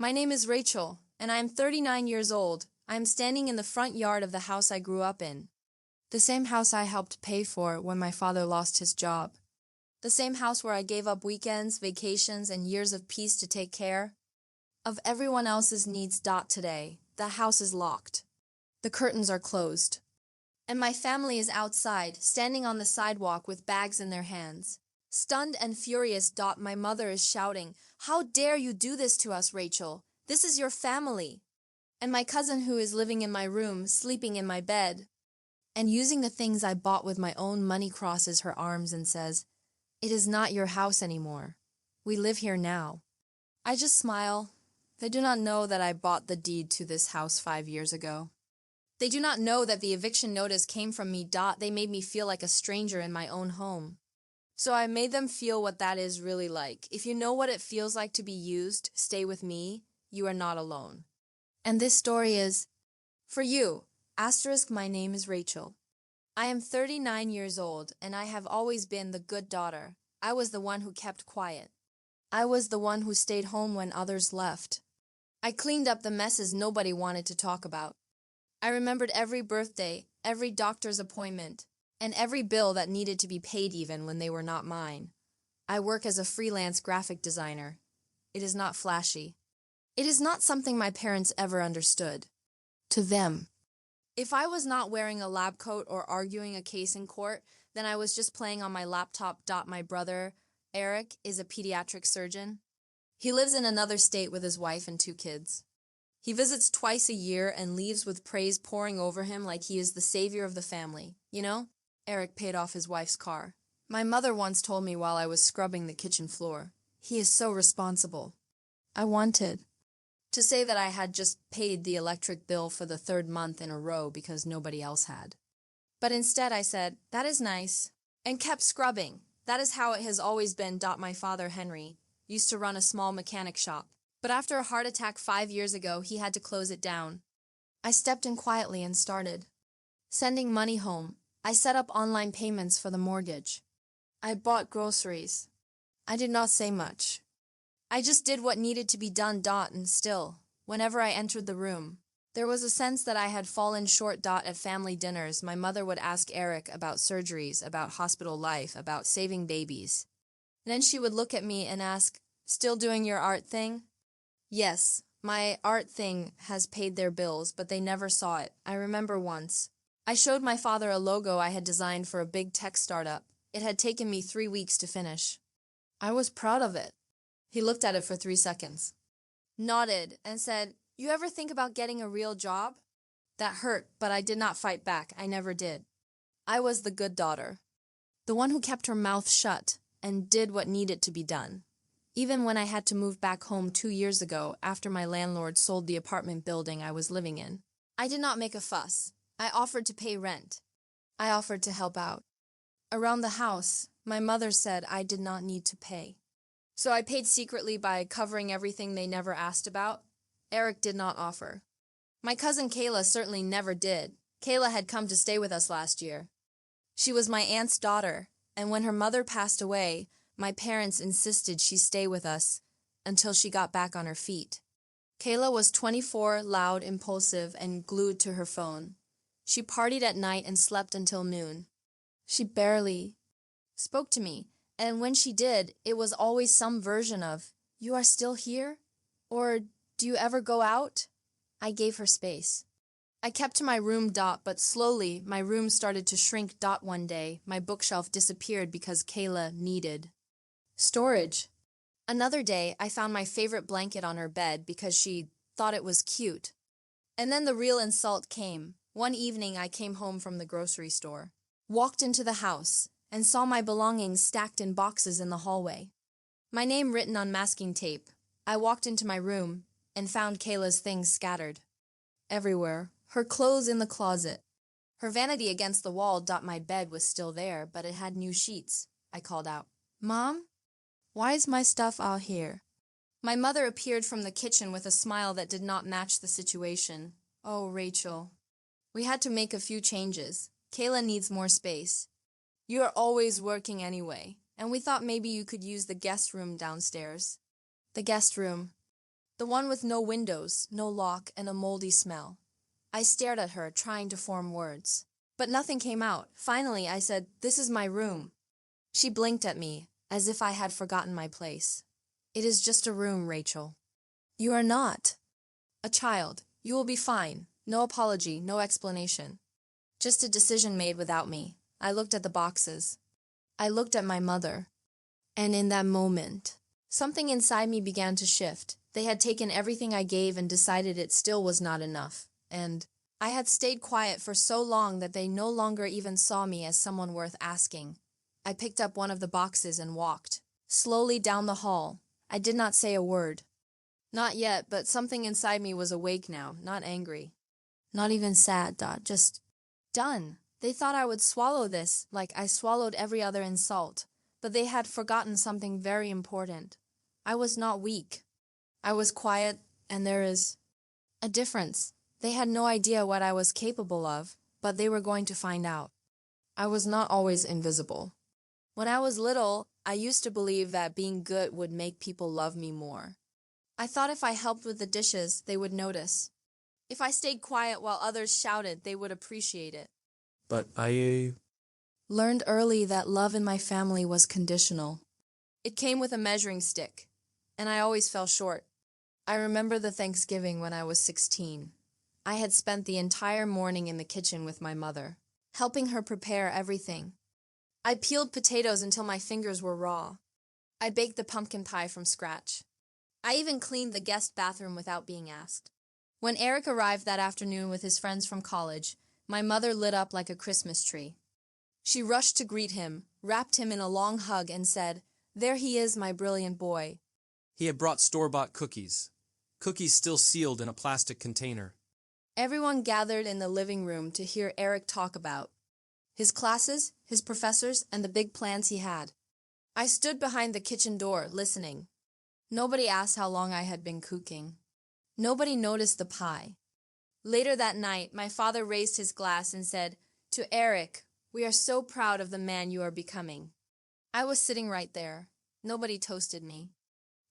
My name is Rachel, and I am 39 years old. I am standing in the front yard of the house I grew up in. The same house I helped pay for when my father lost his job. The same house where I gave up weekends, vacations, and years of peace to take care of everyone else's needs. Today, the house is locked. The curtains are closed. And my family is outside, standing on the sidewalk with bags in their hands. Stunned and furious. My mother is shouting, "How dare you do this to us, Rachel? This is your family." And my cousin, who is living in my room, sleeping in my bed, and using the things I bought with my own money, crosses her arms and says, "It is not your house anymore. We live here now." I just smile. They do not know that I bought the deed to this house 5 years ago. They do not know that the eviction notice came from me. They made me feel like a stranger in my own home. So I made them feel what that is really like. If you know what it feels like to be used, stay with me. You are not alone. And this story is for you. My name is Rachel. I am 39 years old, and I have always been the good daughter. I was the one who kept quiet. I was the one who stayed home when others left. I cleaned up the messes nobody wanted to talk about. I remembered every birthday, every doctor's appointment, and every bill that needed to be paid even when they were not mine. I work as a freelance graphic designer. It is not flashy. It is not something my parents ever understood. To them, if I was not wearing a lab coat or arguing a case in court, then I was just playing on my laptop. My brother, Eric, is a pediatric surgeon. He lives in another state with his wife and 2 kids. He visits twice a year and leaves with praise pouring over him like he is the savior of the family. You know, Eric paid off his wife's car. My mother once told me while I was scrubbing the kitchen floor, "He is so responsible." I wanted to say that I had just paid the electric bill for the 3rd month in a row because nobody else had. But instead I said, "That is nice," and kept scrubbing. That is how it has always been. My father, Henry, used to run a small mechanic shop. But after a heart attack 5 years ago, he had to close it down. I stepped in quietly and started sending money home. I set up online payments for the mortgage. I bought groceries. I did not say much. I just did what needed to be done. And still, whenever I entered the room, there was a sense that I had fallen short. At family dinners, my mother would ask Eric about surgeries, about hospital life, about saving babies. And then she would look at me and ask, "Still doing your art thing?" Yes, my art thing has paid their bills, but they never saw it. I remember once, I showed my father a logo I had designed for a big tech startup. It had taken me 3 weeks to finish. I was proud of it. He looked at it for 3 seconds, nodded, and said, "You ever think about getting a real job?" That hurt, but I did not fight back. I never did. I was the good daughter, the one who kept her mouth shut and did what needed to be done. Even when I had to move back home 2 years ago after my landlord sold the apartment building I was living in, I did not make a fuss. I offered to pay rent. I offered to help out. Around the house, my mother said I did not need to pay. So I paid secretly by covering everything they never asked about. Eric did not offer. My cousin Kayla certainly never did. Kayla had come to stay with us last year. She was my aunt's daughter, and when her mother passed away, my parents insisted she stay with us until she got back on her feet. Kayla was 24, loud, impulsive, and glued to her phone. She partied at night and slept until noon. She barely spoke to me, and when she did, it was always some version of, "You are still here?" Or, "Do you ever go out?" I gave her space. I kept to my room. But slowly, my room started to shrink. One day, my bookshelf disappeared because Kayla needed storage. Another day, I found my favorite blanket on her bed because she thought it was cute. And then the real insult came. One evening, I came home from the grocery store, walked into the house, and saw my belongings stacked in boxes in the hallway. My name written on masking tape. I walked into my room and found Kayla's things scattered everywhere. Her clothes in the closet. Her vanity against the wall. My bed was still there, but it had new sheets. I called out, "Mom? Why is my stuff out here?" My mother appeared from the kitchen with a smile that did not match the situation. "Oh, Rachel, we had to make a few changes. Kayla needs more space. You are always working anyway, and we thought maybe you could use the guest room downstairs." The guest room. The one with no windows, no lock, and a moldy smell. I stared at her, trying to form words. But nothing came out. Finally, I said, "This is my room." She blinked at me, as if I had forgotten my place. "It is just a room, Rachel." "You are not." "A child. You will be fine. No apology, no explanation. Just a decision made without me." I looked at the boxes. I looked at my mother. And in that moment, something inside me began to shift. They had taken everything I gave and decided it still was not enough. And I had stayed quiet for so long that they no longer even saw me as someone worth asking. I picked up one of the boxes and walked slowly down the hall. I did not say a word. Not yet, but something inside me was awake now, not angry. Not even sad, just done. They thought I would swallow this, like I swallowed every other insult. But they had forgotten something very important. I was not weak. I was quiet, and there is a difference. They had no idea what I was capable of, but they were going to find out. I was not always invisible. When I was little, I used to believe that being good would make people love me more. I thought if I helped with the dishes, they would notice. If I stayed quiet while others shouted, they would appreciate it. But I learned early that love in my family was conditional. It came with a measuring stick, and I always fell short. I remember the Thanksgiving when I was 16. I had spent the entire morning in the kitchen with my mother, helping her prepare everything. I peeled potatoes until my fingers were raw. I baked the pumpkin pie from scratch. I even cleaned the guest bathroom without being asked. When Eric arrived that afternoon with his friends from college, my mother lit up like a Christmas tree. She rushed to greet him, wrapped him in a long hug, and said, "There he is, my brilliant boy." He had brought store-bought cookies. Cookies still sealed in a plastic container. Everyone gathered in the living room to hear Eric talk about his classes, his professors, and the big plans he had. I stood behind the kitchen door, listening. Nobody asked how long I had been cooking. Nobody noticed the pie. Later that night, my father raised his glass and said, "To Eric, we are so proud of the man you are becoming." I was sitting right there. Nobody toasted me.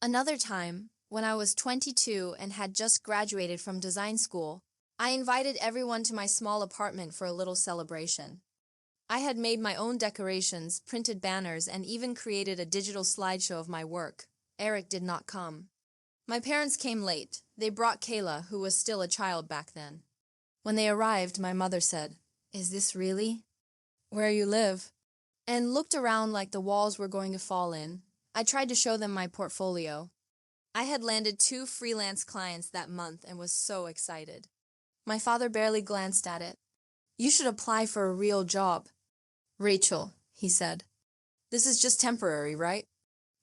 Another time, when I was 22 and had just graduated from design school, I invited everyone to my small apartment for a little celebration. I had made my own decorations, printed banners, and even created a digital slideshow of my work. Eric did not come. My parents came late. They brought Kayla, who was still a child back then. When they arrived, my mother said, "Is this really where you live?" and looked around like the walls were going to fall in. I tried to show them my portfolio. I had landed 2 freelance clients that month and was so excited. My father barely glanced at it. "You should apply for a real job." "Rachel," he said, "this is just temporary, right?"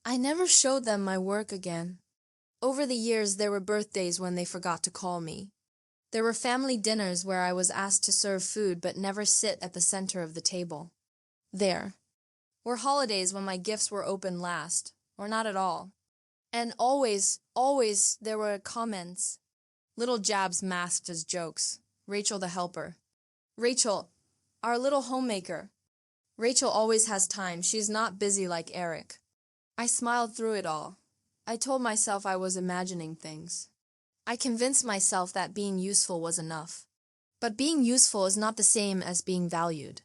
I never showed them my work again. Over the years, there were birthdays when they forgot to call me. There were family dinners where I was asked to serve food but never sit at the center of the table. There were holidays when my gifts were opened last, or not at all. And always there were comments. Little jabs masked as jokes. "Rachel the helper." "Rachel, our little homemaker." "Rachel always has time. She's not busy like Eric." I smiled through it all. I told myself I was imagining things. I convinced myself that being useful was enough. But being useful is not the same as being valued.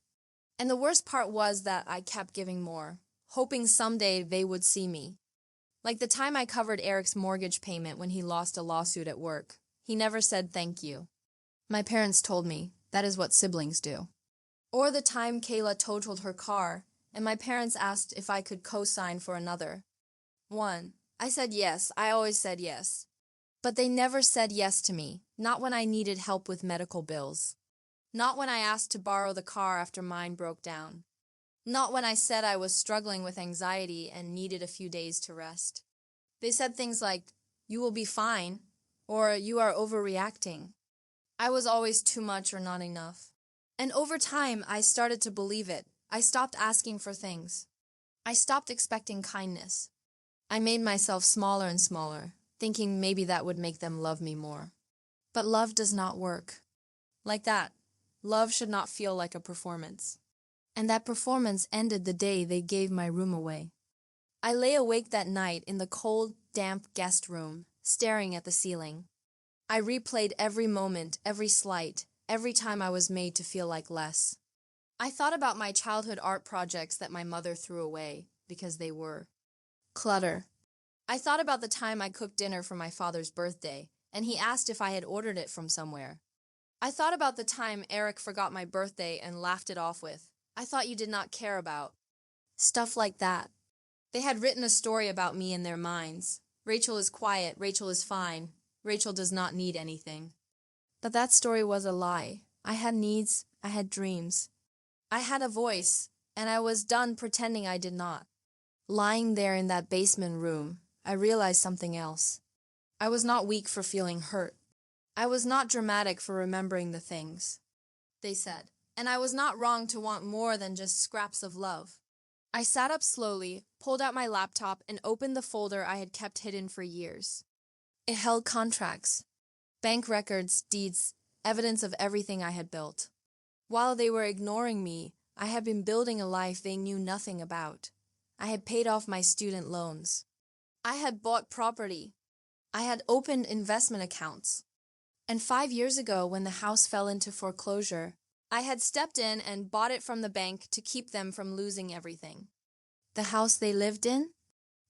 And the worst part was that I kept giving more, hoping someday they would see me. Like the time I covered Eric's mortgage payment when he lost a lawsuit at work. He never said thank you. My parents told me that is what siblings do. Or the time Kayla totaled her car, and my parents asked if I could co-sign for another one. I said yes. I always said yes. But they never said yes to me, not when I needed help with medical bills. Not when I asked to borrow the car after mine broke down. Not when I said I was struggling with anxiety and needed a few days to rest. They said things like, "You will be fine," or "You are overreacting." I was always too much or not enough. And over time, I started to believe it. I stopped asking for things. I stopped expecting kindness. I made myself smaller and smaller, thinking maybe that would make them love me more. But love does not work. Like that, love should not feel like a performance. And that performance ended the day they gave my room away. I lay awake that night in the cold, damp guest room, staring at the ceiling. I replayed every moment, every slight, every time I was made to feel like less. I thought about my childhood art projects that my mother threw away because they were clutter. I thought about the time I cooked dinner for my father's birthday, and he asked if I had ordered it from somewhere. I thought about the time Eric forgot my birthday and laughed it off with, "I thought you did not care about." Stuff like that. They had written a story about me in their minds. Rachel is quiet, Rachel is fine, Rachel does not need anything. But that story was a lie. I had needs, I had dreams. I had a voice, and I was done pretending I did not. Lying there in that basement room, I realized something else. I was not weak for feeling hurt. I was not dramatic for remembering the things they said, and I was not wrong to want more than just scraps of love. I sat up slowly, pulled out my laptop, and opened the folder I had kept hidden for years. It held contracts, bank records, deeds, evidence of everything I had built. While they were ignoring me, I had been building a life they knew nothing about. I had paid off my student loans. I had bought property. I had opened investment accounts. And 5 years ago, when the house fell into foreclosure, I had stepped in and bought it from the bank to keep them from losing everything. The house they lived in,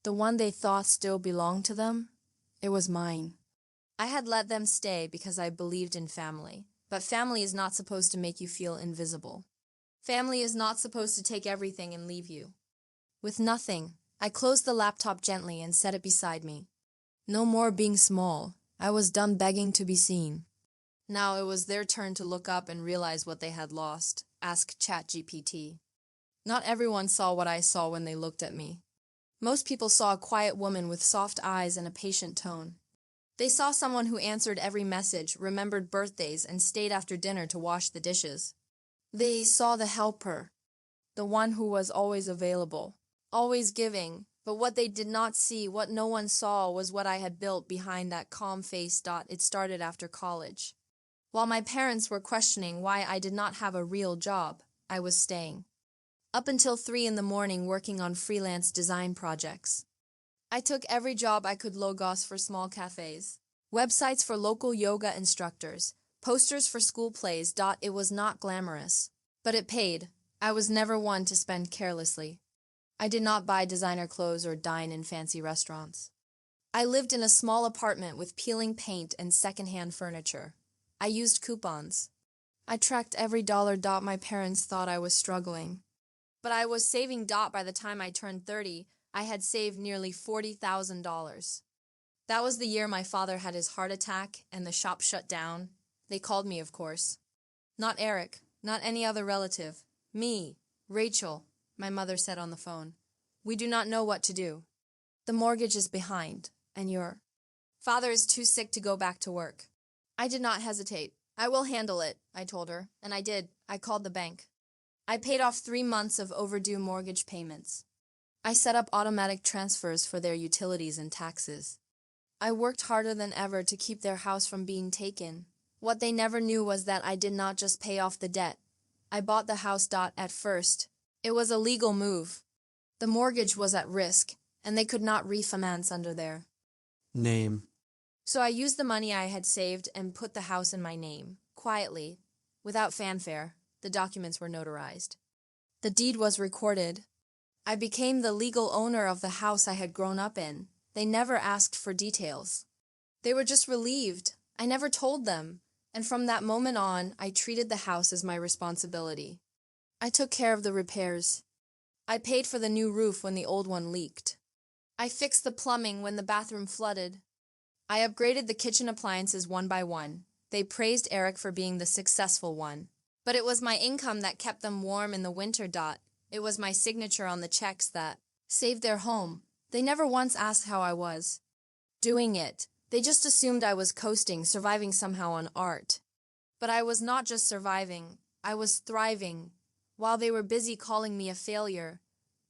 the one they thought still belonged to them, it was mine. I had let them stay because I believed in family. But family is not supposed to make you feel invisible. Family is not supposed to take everything and leave you with nothing. I closed the laptop gently and set it beside me. No more being small. I was done begging to be seen. Now it was their turn to look up and realize what they had lost. Ask ChatGPT. Not everyone saw what I saw when they looked at me. Most people saw a quiet woman with soft eyes and a patient tone. They saw someone who answered every message, remembered birthdays, and stayed after dinner to wash the dishes. They saw the helper, the one who was always available, always giving. But what they did not see, what no one saw, was what I had built behind that calm face. It started after college. While my parents were questioning why I did not have a real job, I was staying. Up until 3 in the morning working on freelance design projects. I took every job I could, logos for small cafes, websites for local yoga instructors, posters for school plays. It was not glamorous, but it paid. I was never one to spend carelessly. I did not buy designer clothes or dine in fancy restaurants. I lived in a small apartment with peeling paint and secondhand furniture. I used coupons. I tracked every dollar. My parents thought I was struggling. But I was saving. By the time I turned 30, I had saved nearly $40,000. That was the year my father had his heart attack and the shop shut down. They called me, of course. Not Eric, not any other relative. Me, Rachel, my mother said on the phone. We do not know what to do. The mortgage is behind, and your father is too sick to go back to work. I did not hesitate. I will handle it, I told her, and I did. I called the bank. I paid off 3 months of overdue mortgage payments. I set up automatic transfers for their utilities and taxes. I worked harder than ever to keep their house from being taken. What they never knew was that I did not just pay off the debt. I bought the house. At first, it was a legal move. The mortgage was at risk, and they could not refinance under their name. So I used the money I had saved and put the house in my name, quietly, without fanfare. The documents were notarized. The deed was recorded. I became the legal owner of the house I had grown up in. They never asked for details. They were just relieved. I never told them, and from that moment on, I treated the house as my responsibility. I took care of the repairs. I paid for the new roof when the old one leaked. I fixed the plumbing when the bathroom flooded. I upgraded the kitchen appliances one by one. They praised Eric for being the successful one. But it was my income that kept them warm in the winter. It was my signature on the checks that saved their home. They never once asked how I was doing it. They just assumed I was coasting, surviving somehow on art. But I was not just surviving. I was thriving. While they were busy calling me a failure,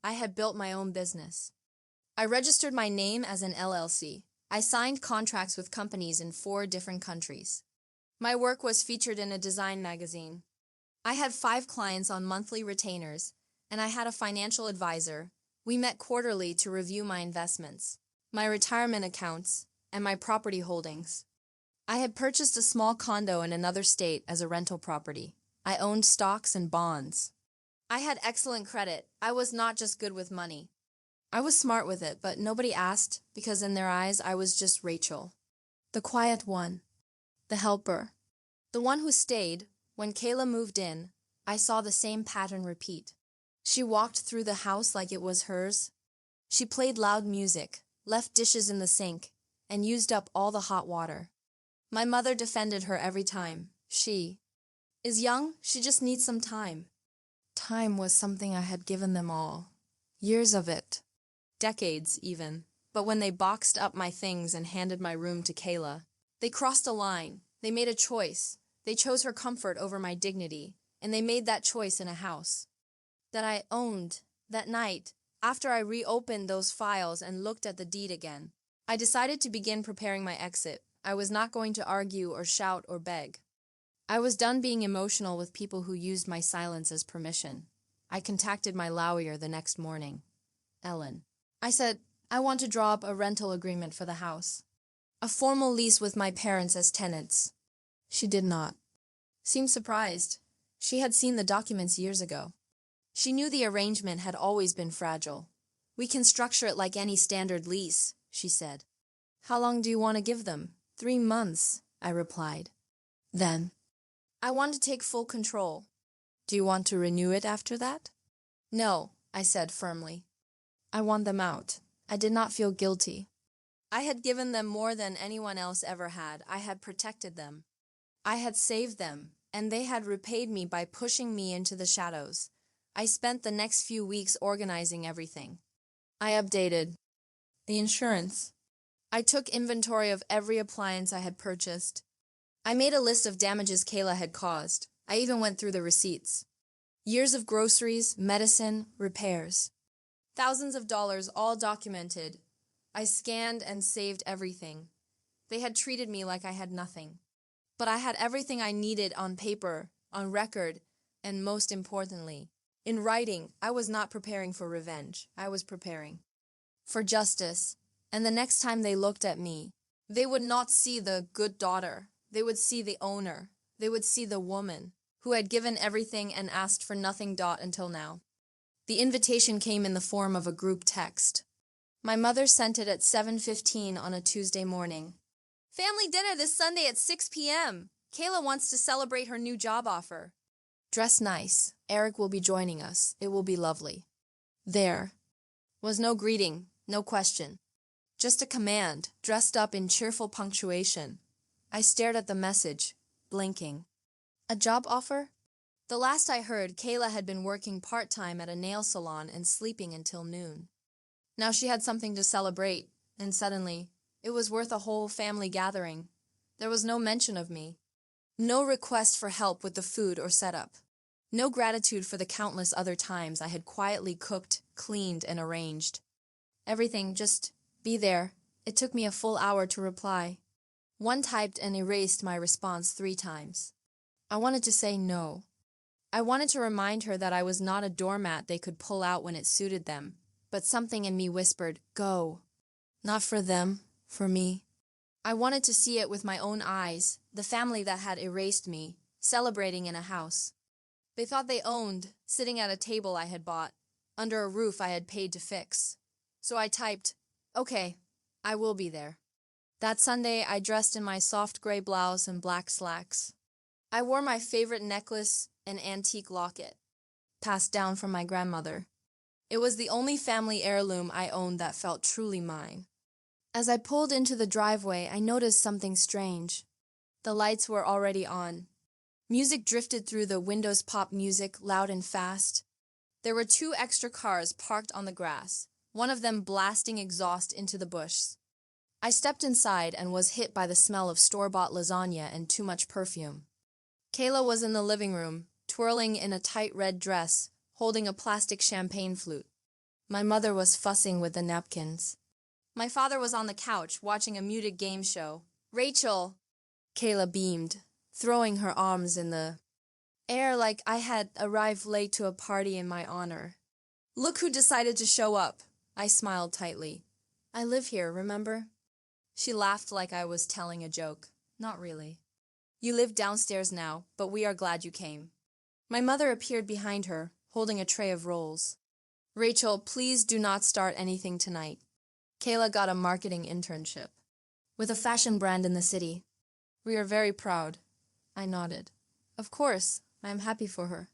I had built my own business. I registered my name as an LLC. I signed contracts with companies in 4 different countries. My work was featured in a design magazine. I had 5 clients on monthly retainers, and I had a financial advisor. We met quarterly to review my investments, my retirement accounts, and my property holdings. I had purchased a small condo in another state as a rental property. I owned stocks and bonds. I had excellent credit. I was not just good with money. I was smart with it, but nobody asked because in their eyes I was just Rachel. The quiet one. The helper. The one who stayed. When Kayla moved in, I saw the same pattern repeat. She walked through the house like it was hers. She played loud music, left dishes in the sink, and used up all the hot water. My mother defended her every time. She is young, she just needs some time. Time was something I had given them all. Years of it. Decades, even. But when they boxed up my things and handed my room to Kayla, they crossed a line. They made a choice. They chose her comfort over my dignity, and they made that choice in a house that I owned. That night, after I reopened those files and looked at the deed again, I decided to begin preparing my exit. I was not going to argue or shout or beg. I was done being emotional with people who used my silence as permission. I contacted my lawyer the next morning, Ellen. I said, I want to draw up a rental agreement for the house. A formal lease with my parents as tenants. She did not. Seemed surprised. She had seen the documents years ago. She knew the arrangement had always been fragile. We can structure it like any standard lease, she said. How long do you want to give them? 3 months, I replied. Then, I want to take full control. Do you want to renew it after that? No, I said firmly. I want them out. I did not feel guilty. I had given them more than anyone else ever had. I had protected them. I had saved them, and they had repaid me by pushing me into the shadows. I spent the next few weeks organizing everything. I updated the insurance. I took inventory of every appliance I had purchased. I made a list of damages Kayla had caused. I even went through the receipts. Years of groceries, medicine, repairs. Thousands of dollars, all documented. I scanned and saved everything. They had treated me like I had nothing. But I had everything I needed on paper, on record, and most importantly, in writing. I was not preparing for revenge. I was preparing for justice. And the next time they looked at me, they would not see the good daughter. They would see the owner. They would see the woman who had given everything and asked for nothing until now. The invitation came in the form of a group text. My mother sent it at 7:15 on a Tuesday morning. Family dinner this Sunday at 6 p.m. Kayla wants to celebrate her new job offer. Dress nice. Eric will be joining us. It will be lovely. There was no greeting, no question. Just a command, dressed up in cheerful punctuation. I stared at the message, blinking. A job offer? The last I heard, Kayla had been working part-time at a nail salon and sleeping until noon. Now she had something to celebrate, and suddenly, it was worth a whole family gathering. There was no mention of me. No request for help with the food or setup. No gratitude for the countless other times I had quietly cooked, cleaned, and arranged. Everything, just be there. It took me a full hour to reply. One typed and erased my response 3 times. I wanted to say no. I wanted to remind her that I was not a doormat they could pull out when it suited them, but something in me whispered, go. Not for them, for me. I wanted to see it with my own eyes, the family that had erased me, celebrating in a house. They thought they owned, sitting at a table I had bought, under a roof I had paid to fix. So I typed, okay, I will be there. That Sunday, I dressed in my soft gray blouse and black slacks. I wore my favorite necklace and antique locket, passed down from my grandmother. It was the only family heirloom I owned that felt truly mine. As I pulled into the driveway, I noticed something strange. The lights were already on. Music drifted through the windows, pop music, loud and fast. There were 2 extra cars parked on the grass, one of them blasting exhaust into the bush. I stepped inside and was hit by the smell of store-bought lasagna and too much perfume. Kayla was in the living room, twirling in a tight red dress, holding a plastic champagne flute. My mother was fussing with the napkins. My father was on the couch, watching a muted game show. Rachel! Kayla beamed, throwing her arms in the air like I had arrived late to a party in my honor. Look who decided to show up. I smiled tightly. I live here, remember? She laughed like I was telling a joke. Not really. You live downstairs now, but we are glad you came. My mother appeared behind her, holding a tray of rolls. Rachel, please do not start anything tonight. Kayla got a marketing internship with a fashion brand in the city. We are very proud. I nodded. Of course, I am happy for her.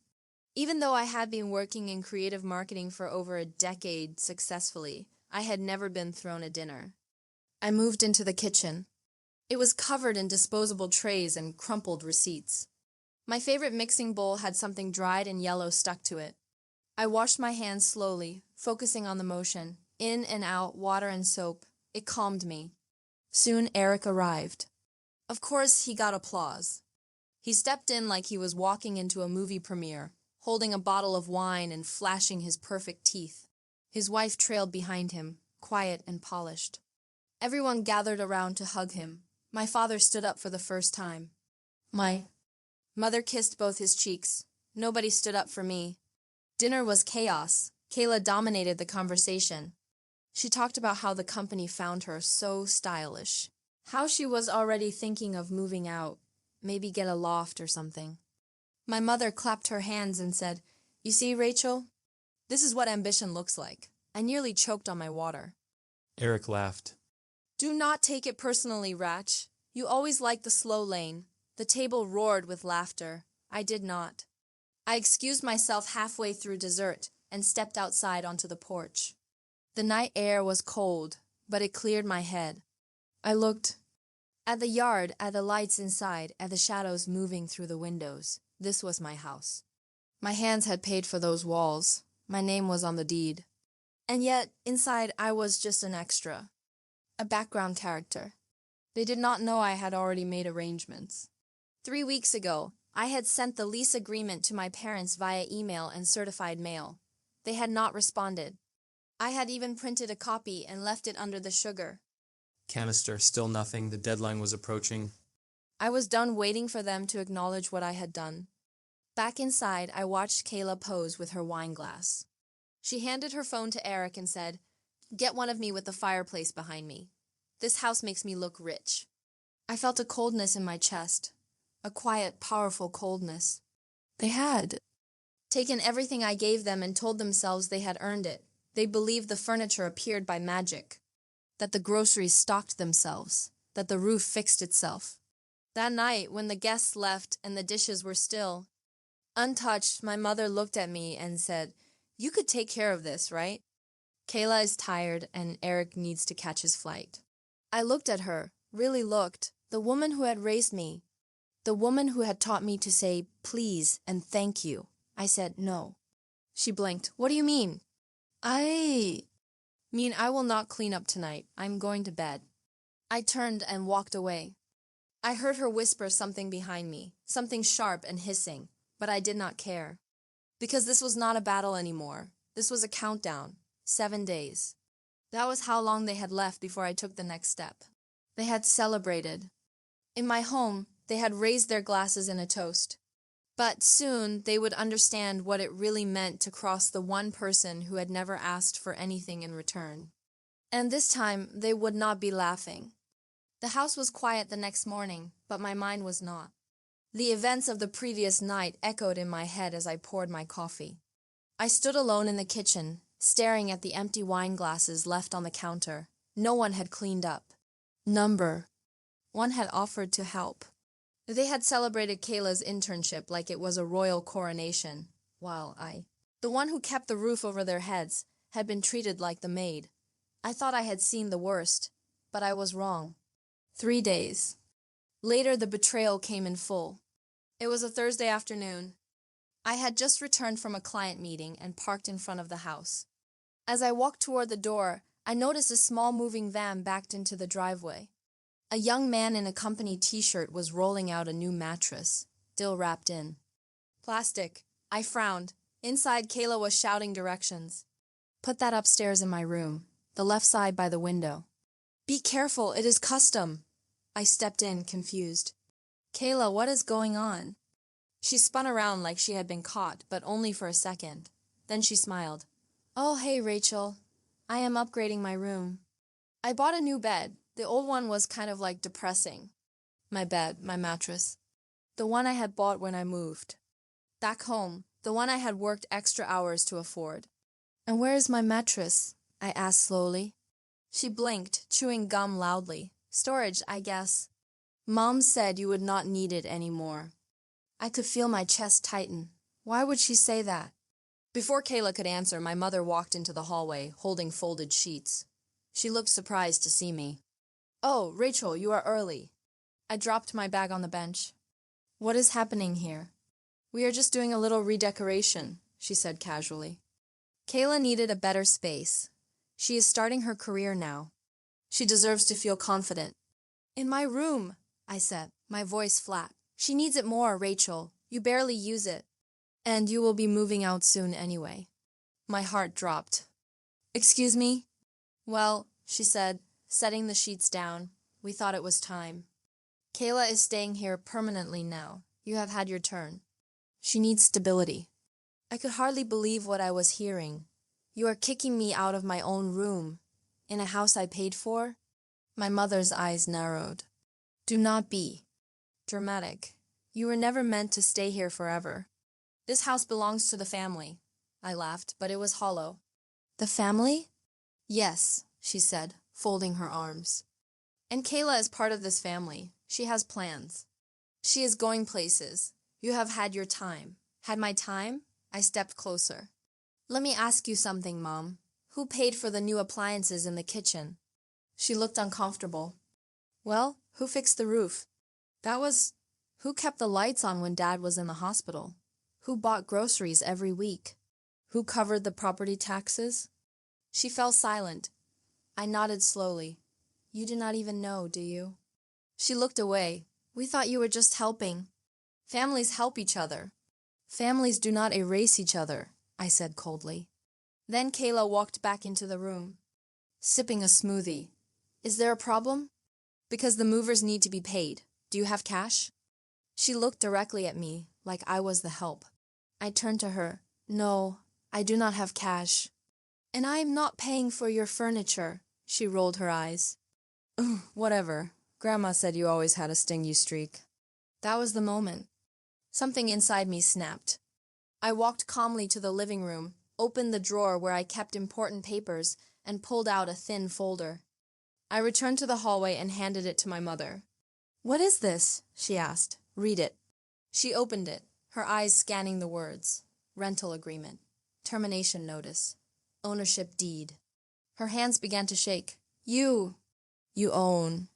Even though I had been working in creative marketing for over a decade successfully, I had never been thrown a dinner. I moved into the kitchen. It was covered in disposable trays and crumpled receipts. My favorite mixing bowl had something dried and yellow stuck to it. I washed my hands slowly, focusing on the motion. In and out, water and soap. It calmed me. Soon Eric arrived. Of course, he got applause. He stepped in like he was walking into a movie premiere, holding a bottle of wine and flashing his perfect teeth. His wife trailed behind him, quiet and polished. Everyone gathered around to hug him. My father stood up for the first time. My mother kissed both his cheeks. Nobody stood up for me. Dinner was chaos. Kayla dominated the conversation. She talked about how the company found her so stylish, how she was already thinking of moving out, maybe get a loft or something. My mother clapped her hands and said, "You see, Rachel? This is what ambition looks like." I nearly choked on my water. Eric laughed. Do not take it personally, Ratch. You always liked the slow lane. The table roared with laughter. I did not. I excused myself halfway through dessert and stepped outside onto the porch. The night air was cold, but it cleared my head. I looked at the yard, at the lights inside, at the shadows moving through the windows. This was my house. My hands had paid for those walls. My name was on the deed. And yet, inside, I was just an extra. A background character. They did not know I had already made arrangements. 3 weeks ago, I had sent the lease agreement to my parents via email and certified mail. They had not responded. I had even printed a copy and left it under the sugar. Canister, still nothing. The deadline was approaching. I was done waiting for them to acknowledge what I had done. Back inside, I watched Kayla pose with her wine glass. She handed her phone to Eric and said, "Get one of me with the fireplace behind me. This house makes me look rich." I felt a coldness in my chest, a quiet, powerful coldness. They had taken everything I gave them and told themselves they had earned it. They believed the furniture appeared by magic, that the groceries stocked themselves, that the roof fixed itself. That night, when the guests left and the dishes were still, untouched, my mother looked at me and said, "You could take care of this, right? Kayla is tired and Eric needs to catch his flight." I looked at her, really looked, the woman who had raised me, the woman who had taught me to say please and thank you. I said no. She blinked. "What do you mean?" I mean I will not clean up tonight. I'm going to bed." I turned and walked away. I heard her whisper something behind me, something sharp and hissing, but I did not care. Because this was not a battle anymore. This was a countdown. 7 days. That was how long they had left before I took the next step. They had celebrated. In my home, they had raised their glasses in a toast. But soon they would understand what it really meant to cross the one person who had never asked for anything in return. And this time they would not be laughing. The house was quiet the next morning, but my mind was not. The events of the previous night echoed in my head as I poured my coffee. I stood alone in the kitchen, staring at the empty wine glasses left on the counter. No one had cleaned up. One had offered to help. They had celebrated Kayla's internship like it was a royal coronation, while the one who kept the roof over their heads, had been treated like the maid. I thought I had seen the worst, but I was wrong. 3 days. Later, the betrayal came in full. It was a Thursday afternoon. I had just returned from a client meeting and parked in front of the house. As I walked toward the door, I noticed a small moving van backed into the driveway. A young man in a company t-shirt was rolling out a new mattress, still wrapped in plastic. I frowned. Inside, Kayla was shouting directions. "Put that upstairs in my room, the left side by the window." "Be careful, it is custom." I stepped in, confused. "Kayla, what is going on?" She spun around like she had been caught, but only for a second. Then she smiled. "Oh, hey, Rachel. I am upgrading my room. I bought a new bed. The old one was kind of like depressing. My bed, my mattress. The one I had bought when I moved. Back home, the one I had worked extra hours to afford. And where is my mattress? I asked slowly. She blinked, chewing gum loudly. Storage, I guess. Mom said you would not need it anymore. I could feel my chest tighten. Why would she say that? Before Kayla could answer, my mother walked into the hallway, holding folded sheets. She looked surprised to see me. Oh, Rachel, you are early. I dropped my bag on the bench. What is happening here? We are just doing a little redecoration, she said casually. Kayla needed a better space. She is starting her career now. She deserves to feel confident. In my room, I said, my voice flat. She needs it more, Rachel. You barely use it. And you will be moving out soon anyway. My heart dropped. Excuse me? Well, she said, setting the sheets down. We thought it was time. Kayla is staying here permanently now. You have had your turn. She needs stability. I could hardly believe what I was hearing. You are kicking me out of my own room. In a house I paid for? My mother's eyes narrowed. Do not be dramatic. You were never meant to stay here forever. This house belongs to the family. I laughed, but it was hollow. The family? Yes, she said, folding her arms. And Kayla is part of this family. She has plans. She is going places. You have had your time. Had my time? I stepped closer. Let me ask you something, Mom. Who paid for the new appliances in the kitchen? She looked uncomfortable. Well, who fixed the roof? Who kept the lights on when Dad was in the hospital? Who bought groceries every week? Who covered the property taxes? She fell silent. I nodded slowly. You do not even know, do you? She looked away. We thought you were just helping. Families help each other. Families do not erase each other, I said coldly. Then Kayla walked back into the room, sipping a smoothie. Is there a problem? Because the movers need to be paid. Do you have cash? She looked directly at me, like I was the help. I turned to her. No, I do not have cash. And I am not paying for your furniture. She rolled her eyes. Whatever. Grandma said you always had a stingy streak. That was the moment. Something inside me snapped. I walked calmly to the living room, opened the drawer where I kept important papers, and pulled out a thin folder. I returned to the hallway and handed it to my mother. What is this? She asked. Read it. She opened it, her eyes scanning the words. Rental agreement. Termination notice. Ownership deed. Her hands began to shake. You own.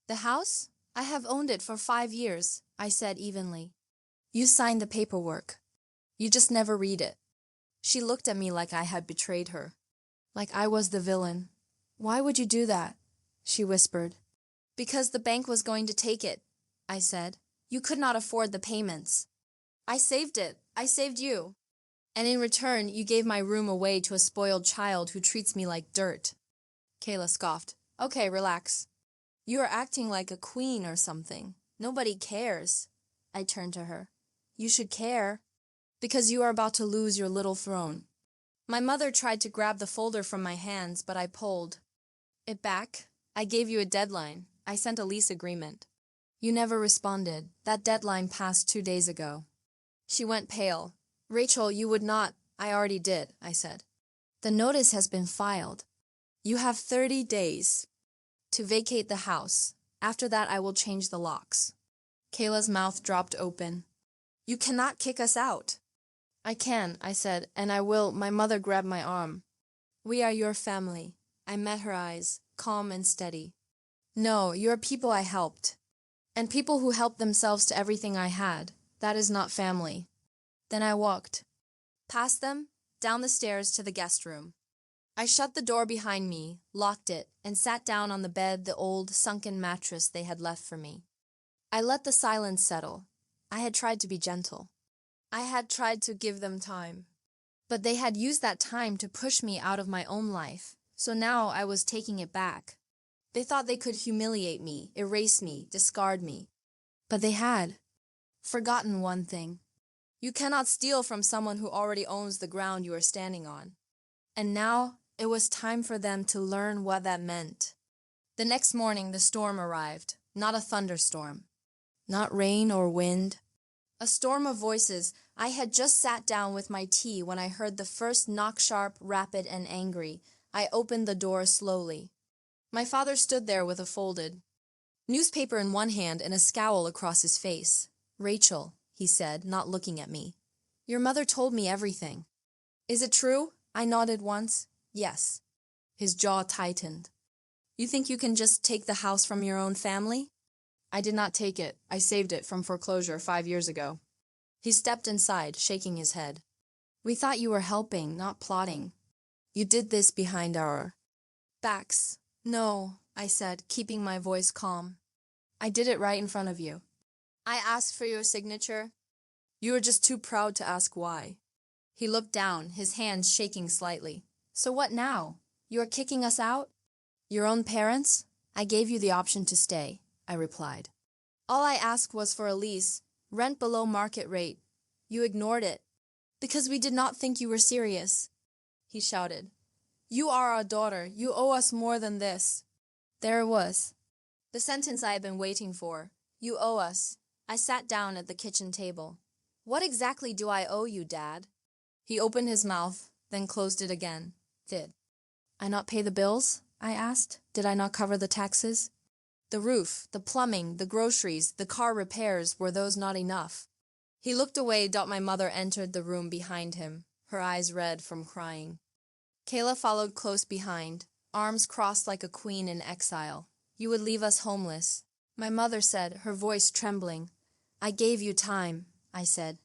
The house? I have owned it for 5 years, I said evenly. You signed the paperwork. You just never read it. She looked at me like I had betrayed her. Like I was the villain. Why would you do that? She whispered. Because the bank was going to take it, I said. You could not afford the payments. I saved it. I saved you. And in return, you gave my room away to a spoiled child who treats me like dirt. Kayla scoffed. Okay, relax. You are acting like a queen or something. Nobody cares. I turned to her. You should care. Because you are about to lose your little throne. My mother tried to grab the folder from my hands, but I pulled it back. I gave you a deadline. I sent a lease agreement. You never responded. That deadline passed 2 days ago. She went pale. Rachel, you would not. I already did, I said. The notice has been filed. You have 30 days to vacate the house. After that, I will change the locks. Kayla's mouth dropped open. You cannot kick us out. I can, I said, and I will. My mother grabbed my arm. We are your family. I met her eyes, calm and steady. No, you are people I helped. And people who helped themselves to everything I had. That is not family. Then I walked. Past them, down the stairs to the guest room. I shut the door behind me, locked it, and sat down on the bed, the old, sunken mattress they had left for me. I let the silence settle. I had tried to be gentle. I had tried to give them time. But they had used that time to push me out of my own life, so now I was taking it back. They thought they could humiliate me, erase me, discard me. But they had forgotten one thing. You cannot steal from someone who already owns the ground you are standing on. And now it was time for them to learn what that meant. The next morning, the storm arrived. Not a thunderstorm. Not rain or wind. A storm of voices. I had just sat down with my tea when I heard the first knock, sharp, rapid, and angry. I opened the door slowly. My father stood there with a folded newspaper in one hand and a scowl across his face. "Rachel," he said, not looking at me. "Your mother told me everything." "Is it true?" I nodded once. "Yes." His jaw tightened. "You think you can just take the house from your own family?" "I did not take it. I saved it from foreclosure 5 years ago." He stepped inside, shaking his head. "We thought you were helping, not plotting. You did this behind our backs." "No," I said, keeping my voice calm. "I did it right in front of you. I asked for your signature. You were just too proud to ask why." He looked down, his hands shaking slightly. "So what now? You are kicking us out?" "Your own parents? I gave you the option to stay," I replied. "All I asked was for a lease, rent below market rate. You ignored it, because we did not think you were serious." He shouted, "You are our daughter. You owe us more than this." There it was, the sentence I had been waiting for. You owe us. I sat down at the kitchen table. "What exactly do I owe you, Dad?" He opened his mouth, then closed it again. "Did I not pay the bills?" I asked. "Did I not cover the taxes? The roof, the plumbing, the groceries, the car repairs, were those not enough?" He looked away. My mother entered the room behind him, her eyes red from crying. Kayla followed close behind, arms crossed like a queen in exile. "You would leave us homeless," my mother said, her voice trembling. "I gave you time," I said.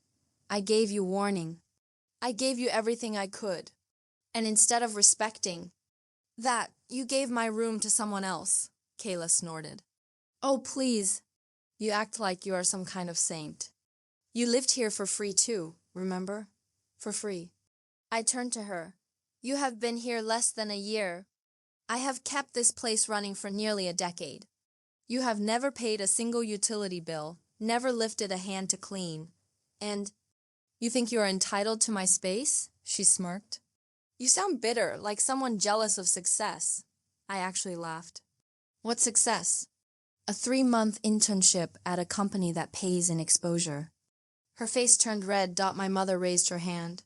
"I gave you warning. I gave you everything I could. And instead of respecting that, you gave my room to someone else," Kayla snorted. "Oh, please. You act like you are some kind of saint. You lived here for free too, remember? For free." I turned to her. "You have been here less than a year. I have kept this place running for nearly a decade. You have never paid a single utility bill, never lifted a hand to clean. And you think you are entitled to my space?" She smirked. "You sound bitter, like someone jealous of success." I actually laughed. "What success?" "A 3-month internship at a company that pays in exposure." Her face turned red. My mother raised her hand.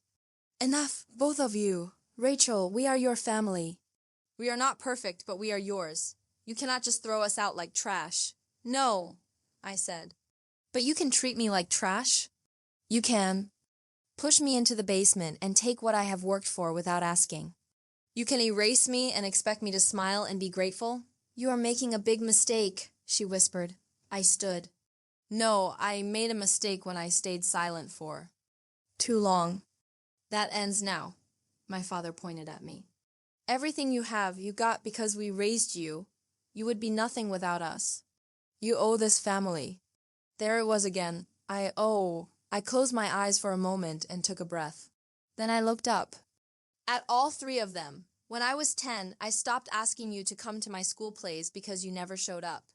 "Enough, both of you. Rachel, we are your family. We are not perfect, but we are yours. You cannot just throw us out like trash." "No," I said. "But you can treat me like trash. You can push me into the basement and take what I have worked for without asking. You can erase me and expect me to smile and be grateful." "You are making a big mistake," she whispered. I stood. "No, I made a mistake when I stayed silent for too long. That ends now," my father pointed at me. "Everything you have, you got because we raised you. You would be nothing without us. You owe this family." There it was again. I closed my eyes for a moment and took a breath. Then I looked up. "At all 3 of them. When I was 10, I stopped asking you to come to my school plays because you never showed up.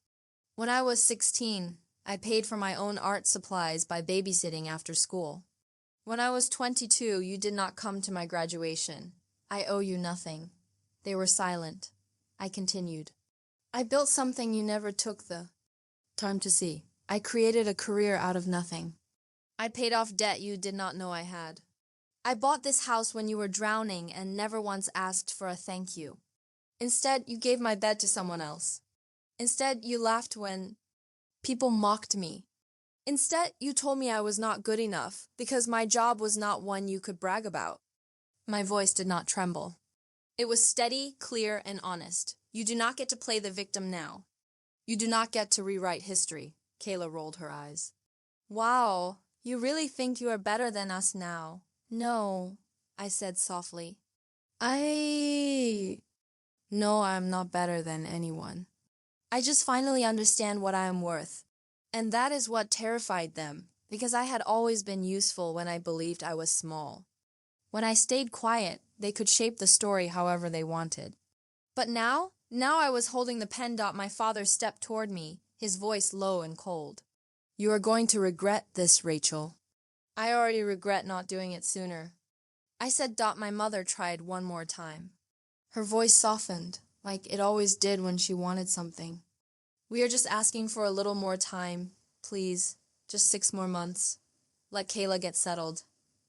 When I was 16, I paid for my own art supplies by babysitting after school. When I was 22, you did not come to my graduation. I owe you nothing." They were silent. I continued. "I built something you never took the time to see. I created a career out of nothing. I paid off debt you did not know I had. I bought this house when you were drowning and never once asked for a thank you. Instead, you gave my bed to someone else. Instead, you laughed when people mocked me. Instead, you told me I was not good enough because my job was not one you could brag about." My voice did not tremble. It was steady, clear, and honest. "You do not get to play the victim now. You do not get to rewrite history." Kayla rolled her eyes. "Wow, you really think you are better than us now?" "No," I said softly. No, I'm not better than anyone. I just finally understand what I am worth. And that is what terrified them, because I had always been useful when I believed I was small. When I stayed quiet, they could shape the story however they wanted. But now I was holding the pen. My father stepped toward me, his voice low and cold. "You are going to regret this, Rachel." "I already regret not doing it sooner." I said. My mother tried one more time. Her voice softened. like it always did when she wanted something. We are just asking for a little more time, please. Just 6 more months. Let Kayla get settled.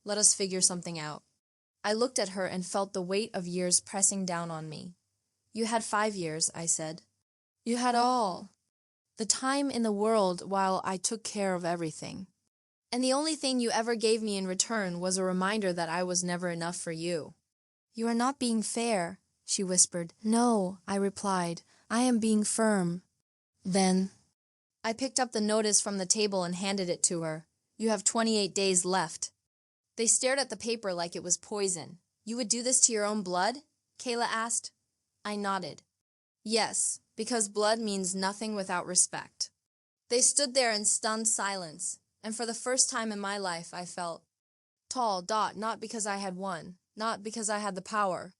Let us figure something out. I looked at her and felt the weight of years pressing down on me. You had 5 years, I said. You had all. The time in the world while I took care of everything. And the only thing you ever gave me in return was a reminder that I was never enough for you. You are not being fair, she whispered. No, I replied. I am being firm. Then I picked up the notice from the table and handed it to her. You have 28 days left. They stared at the paper like it was poison. You would do this to your own blood? Kayla asked. I nodded. Yes, because blood means nothing without respect. They stood there in stunned silence, and for the first time in my life I felt tall, not because I had won, not because I had the power,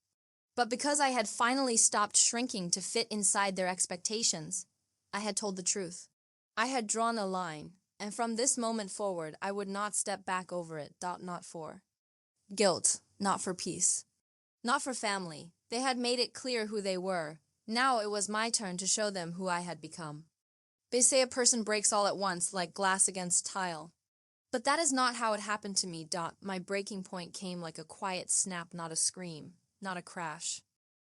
but because I had finally stopped shrinking to fit inside their expectations. I had told the truth. I had drawn a line, and from this moment forward I would not step back over it. Not for guilt, not for peace, not for family. They had made it clear who they were. Now it was my turn to show them who I had become. They say a person breaks all at once, like glass against tile. But that is not how it happened to me. My breaking point came like a quiet snap, not a scream, not a crash.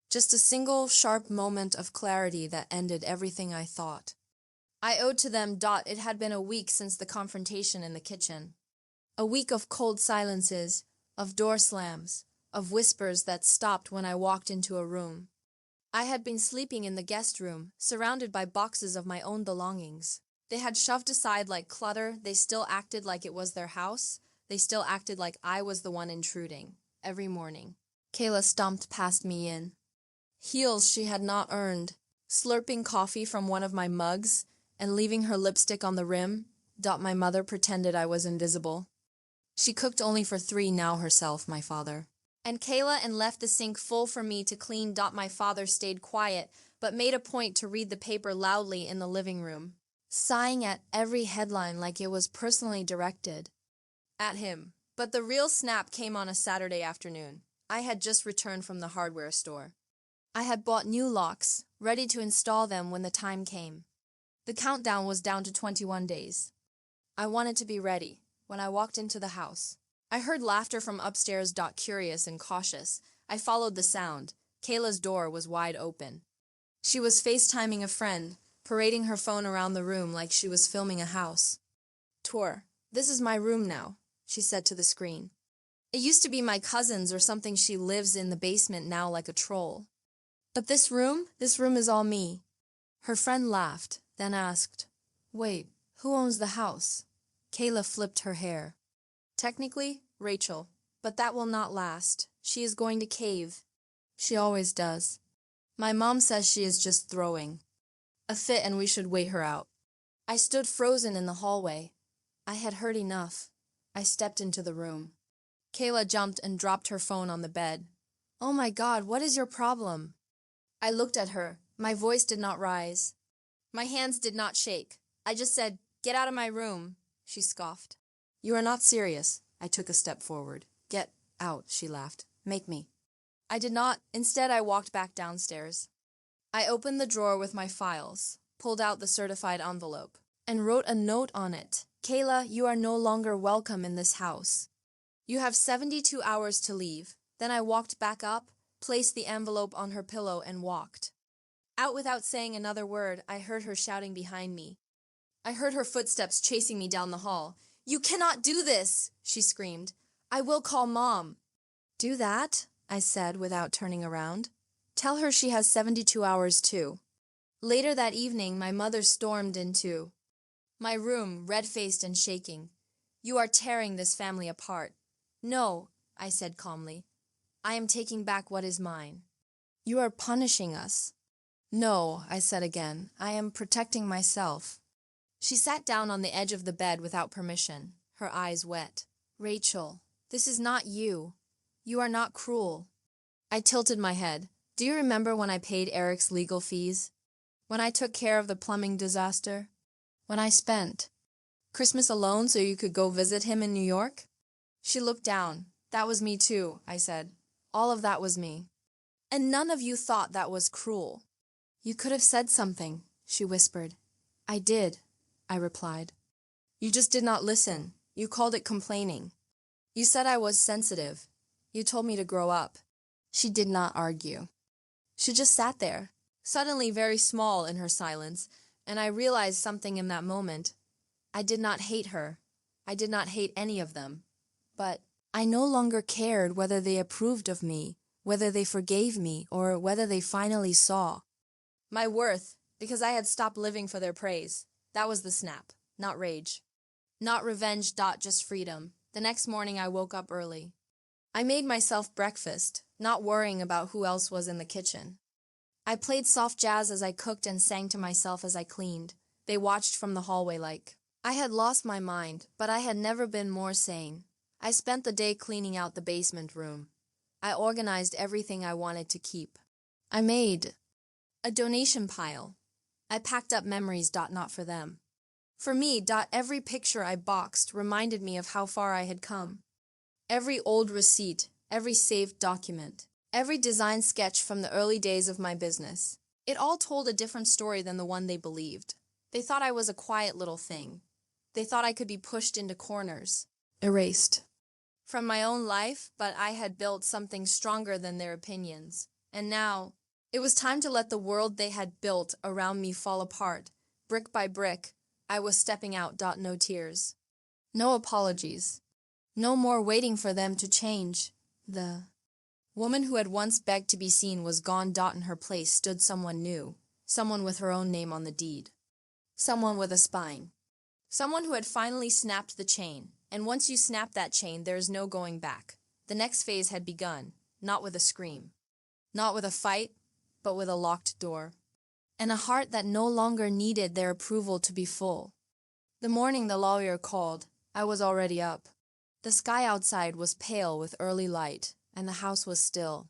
Just a single, sharp moment of clarity that ended everything I thought. I owed to them. It had been a week since the confrontation in the kitchen. A week of cold silences, of door slams, of whispers that stopped when I walked into a room. I had been sleeping in the guest room, surrounded by boxes of my own belongings. They had shoved aside like clutter. They still acted like it was their house. They still acted like I was the one intruding. Every morning, Kayla stomped past me in heels she had not earned, slurping coffee from one of my mugs and leaving her lipstick on the rim. My mother pretended I was invisible. She cooked only for 3 now herself, my father. And Kayla and left the sink full for me to clean. My father stayed quiet, but made a point to read the paper loudly in the living room, sighing at every headline like it was personally directed at him. But the real snap came on a Saturday afternoon. I had just returned from the hardware store. I had bought new locks, ready to install them when the time came. The countdown was down to 21 days. I wanted to be ready. When I walked into the house, I heard laughter from upstairs. Curious and cautious, I followed the sound. Kayla's door was wide open. She was FaceTiming a friend, parading her phone around the room like she was filming a house tour. This is my room now, she said to the screen. It used to be my cousin's or something. She lives in the basement now like a troll. But this room is all me. Her friend laughed, then asked, Wait, who owns the house? Kayla flipped her hair. Technically, Rachel, but that will not last. She is going to cave. She always does. My mom says she is just throwing a fit and we should wait her out. I stood frozen in the hallway. I had heard enough. I stepped into the room. Kayla jumped and dropped her phone on the bed. Oh my God, what is your problem? I looked at her. My voice did not rise. My hands did not shake. I just said, Get out of my room. She scoffed. You are not serious. I took a step forward. Get out, she laughed. Make me. I did not. Instead, I walked back downstairs. I opened the drawer with my files, pulled out the certified envelope, and wrote a note on it. Kayla, you are no longer welcome in this house. You have 72 hours to leave. Then I walked back up, placed the envelope on her pillow, and walked out without saying another word. I heard her shouting behind me. I heard her footsteps chasing me down the hall. You cannot do this, she screamed. I will call Mom. Do that, I said without turning around. Tell her she has 72 hours too. Later that evening, my mother stormed into my room, red-faced and shaking. You are tearing this family apart. No, I said calmly. I am taking back what is mine. You are punishing us. No, I said again. I am protecting myself. She sat down on the edge of the bed without permission, her eyes wet. Rachel, this is not you. You are not cruel. I tilted my head. Do you remember when I paid Eric's legal fees? When I took care of the plumbing disaster? When I spent Christmas alone so you could go visit him in New York? She looked down. That was me too, I said. All of that was me. And none of you thought that was cruel. You could have said something, she whispered. I did, I replied. You just did not listen. You called it complaining. You said I was sensitive. You told me to grow up. She did not argue. She just sat there, suddenly very small in her silence, and I realized something in that moment. I did not hate her. I did not hate any of them. But I no longer cared whether they approved of me, whether they forgave me, or whether they finally saw my worth, because I had stopped living for their praise. That was the snap, not rage. Not revenge. Just freedom. The next morning I woke up early. I made myself breakfast, not worrying about who else was in the kitchen. I played soft jazz as I cooked and sang to myself as I cleaned. They watched from the hallway like. I had lost my mind, but I had never been more sane. I spent the day cleaning out the basement room. I organized everything I wanted to keep. I made a donation pile. I packed up memories. Not for them. For me. Every picture I boxed reminded me of how far I had come. Every old receipt, every saved document, every design sketch from the early days of my business. It all told a different story than the one they believed. They thought I was a quiet little thing. They thought I could be pushed into corners, erased from my own life, but I had built something stronger than their opinions. And now, it was time to let the world they had built around me fall apart. Brick by brick, I was stepping out. No tears. No apologies. No more waiting for them to change. The woman who had once begged to be seen was gone. In her place stood someone new, someone with her own name on the deed. Someone with a spine. Someone who had finally snapped the chain, and once you snap that chain, there is no going back. The next phase had begun, not with a scream, not with a fight, but with a locked door, and a heart that no longer needed their approval to be full. The morning the lawyer called, I was already up. The sky outside was pale with early light, and the house was still.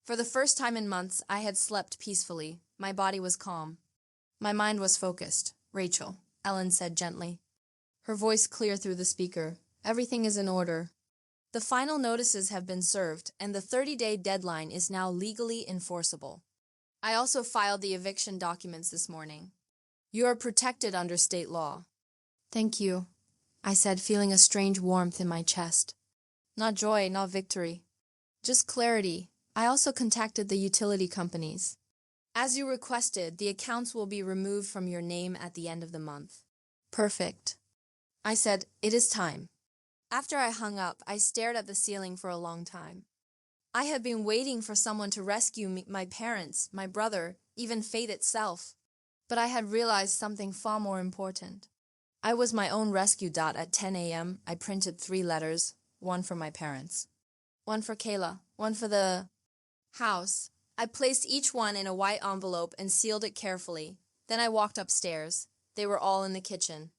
For the first time in months, I had slept peacefully. My body was calm. My mind was focused. Rachel, Ellen said gently, her voice clear through the speaker. Everything is in order. The final notices have been served, and the 30-day deadline is now legally enforceable. I also filed the eviction documents this morning. You are protected under state law. Thank you, I said, feeling a strange warmth in my chest. Not joy, not victory. Just clarity. I also contacted the utility companies. As you requested, the accounts will be removed from your name at the end of the month. Perfect. I said, it is time. After I hung up, I stared at the ceiling for a long time. I had been waiting for someone to rescue me, my parents, my brother, even fate itself. But I had realized something far more important. I was my own rescue. At 10 a.m., I printed 3 letters, one for my parents, one for Kayla, one for the house. I placed each one in a white envelope and sealed it carefully. Then I walked upstairs. They were all in the kitchen.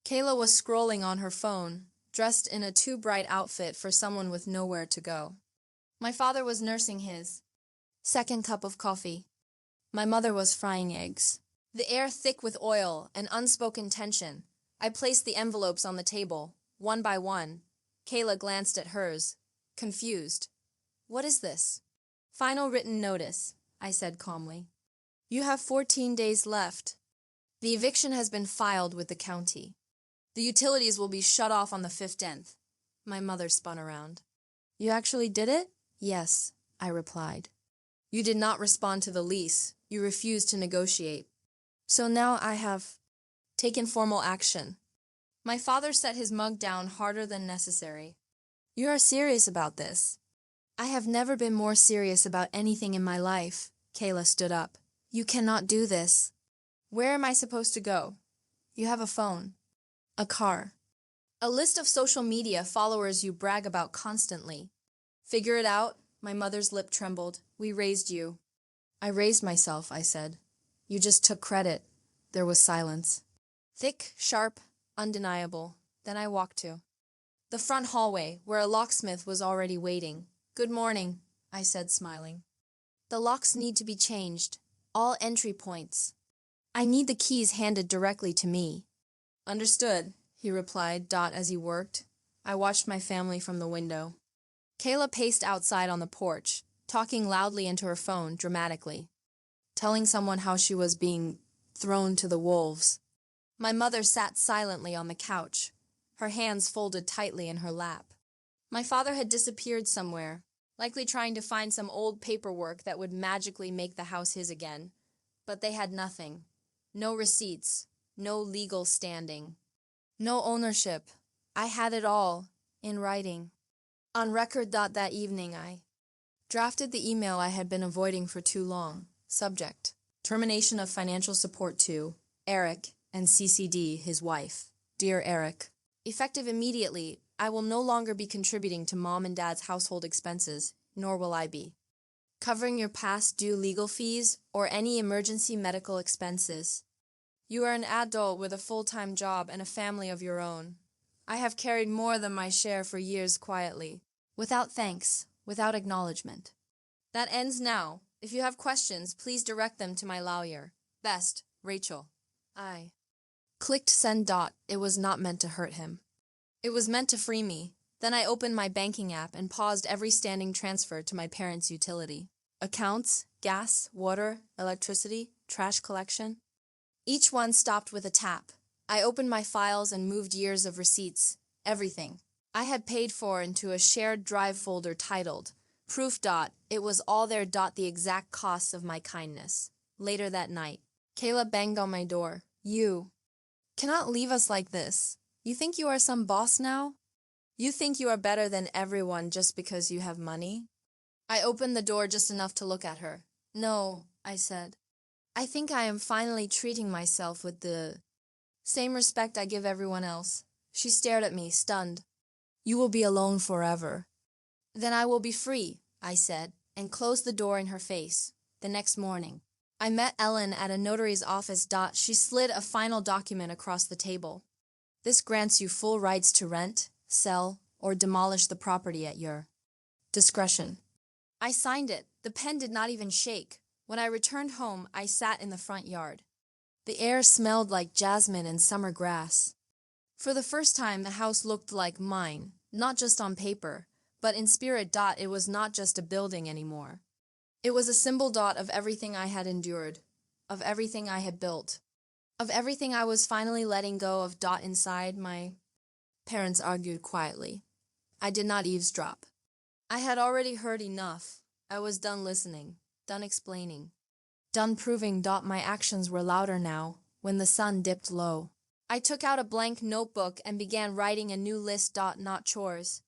Kayla was scrolling on her phone, dressed in a too bright outfit for someone with nowhere to go. My father was nursing his second cup of coffee. My mother was frying eggs. The air thick with oil and unspoken tension. I placed the envelopes on the table, one by one. Kayla glanced at hers, confused. What is this? Final written notice, I said calmly. You have 14 days left. The eviction has been filed with the county. The utilities will be shut off on the 15th. My mother spun around. You actually did it? Yes, I replied. You did not respond to the lease. You refused to negotiate. So now I have taken formal action. My father set his mug down harder than necessary. You are serious about this? I have never been more serious about anything in my life. Kayla stood up. You cannot do this. Where am I supposed to go? You have a phone. A car. A list of social media followers you brag about constantly. Figure it out. My mother's lip trembled. We raised you. I raised myself, I said. You just took credit. There was silence. Thick, sharp, undeniable. Then I walked to the front hallway, where a locksmith was already waiting. Good morning, I said, smiling. The locks need to be changed. All entry points. I need the keys handed directly to me. Understood, he replied, as he worked. I watched my family from the window. Kayla paced outside on the porch, talking loudly into her phone dramatically, telling someone how she was being thrown to the wolves. My mother sat silently on the couch, her hands folded tightly in her lap. My father had disappeared somewhere, likely trying to find some old paperwork that would magically make the house his again. But they had nothing. No receipts, no legal standing, no ownership. I had it all, in writing. On record. That evening I drafted the email I had been avoiding for too long. Subject: termination of financial support to Eric and CCD, his wife. Dear Eric, effective immediately, I will no longer be contributing to Mom and Dad's household expenses, nor will I be covering your past due legal fees or any emergency medical expenses. You are an adult with a full-time job and a family of your own. I have carried more than my share for years quietly, without thanks, without acknowledgement. That ends now. If you have questions, please direct them to my lawyer. Best, Rachel. I clicked send. It was not meant to hurt him. It was meant to free me. Then I opened my banking app and paused every standing transfer to my parents' utility. Accounts, gas, water, electricity, trash collection. Each one stopped with a tap. I opened my files and moved years of receipts. Everything I had paid for into a shared drive folder titled Proof. It was all there. The exact costs of my kindness. Later that night, Kayla banged on my door. You cannot leave us like this. You think you are some boss now? You think you are better than everyone just because you have money? I opened the door just enough to look at her. No, I said. I think I am finally treating myself with the same respect I give everyone else. She stared at me, stunned. You will be alone forever. Then I will be free, I said, and closed the door in her face. The next morning, I met Ellen at a notary's office. She slid a final document across the table. This grants you full rights to rent, sell, or demolish the property at your discretion. I signed it. The pen did not even shake. When I returned home, I sat in the front yard. The air smelled like jasmine and summer grass. For the first time, the house looked like mine, not just on paper, but in spirit. It was not just a building anymore. It was a symbol. Of everything I had endured, of everything I had built, of everything I was finally letting go of. Inside, my parents argued quietly. I did not eavesdrop. I had already heard enough. I was done listening, done explaining, done proving. My actions were louder now, when the sun dipped low. I took out a blank notebook and began writing a new list. Not chores,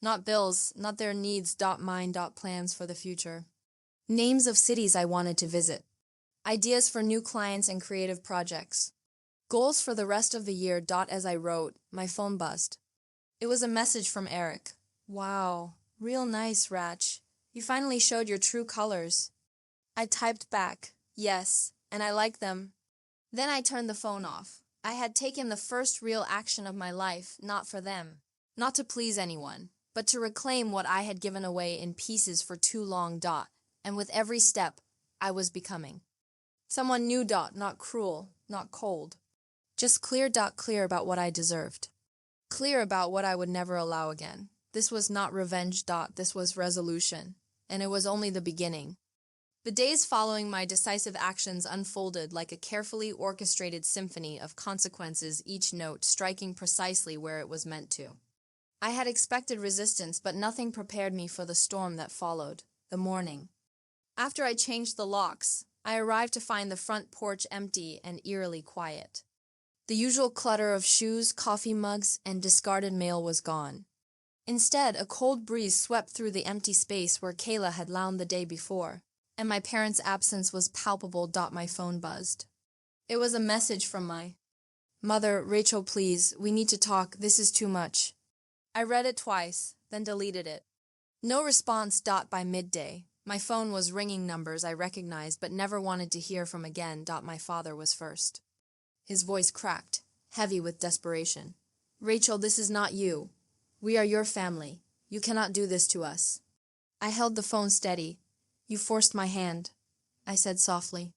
not bills, not their needs. Mine. Plans for the future. Names of cities I wanted to visit. Ideas for new clients and creative projects. Goals for the rest of the year. As I wrote, my phone buzzed. It was a message from Eric. Wow, real nice, Ratch. You finally showed your true colors. I typed back, yes, and I like them. Then I turned the phone off. I had taken the first real action of my life, not for them, not to please anyone, but to reclaim what I had given away in pieces for too long. And with every step, I was becoming someone new. Not cruel, not cold. Just clear. Clear about what I deserved. Clear about what I would never allow again. This was not revenge. This was resolution. And it was only the beginning. The days following my decisive actions unfolded like a carefully orchestrated symphony of consequences, each note striking precisely where it was meant to. I had expected resistance, but nothing prepared me for the storm that followed, the morning. After I changed the locks, I arrived to find the front porch empty and eerily quiet. The usual clutter of shoes, coffee mugs, and discarded mail was gone. Instead, a cold breeze swept through the empty space where Kayla had lounged the day before, and my parents' absence was palpable. My phone buzzed. It was a message from my mother. Rachel, please, we need to talk. This is too much. I read it twice, then deleted it. No response. By midday, my phone was ringing numbers I recognized but never wanted to hear from again. My father was first. His voice cracked, heavy with desperation. Rachel, this is not you. We are your family. You cannot do this to us. I held the phone steady. You forced my hand, I said softly.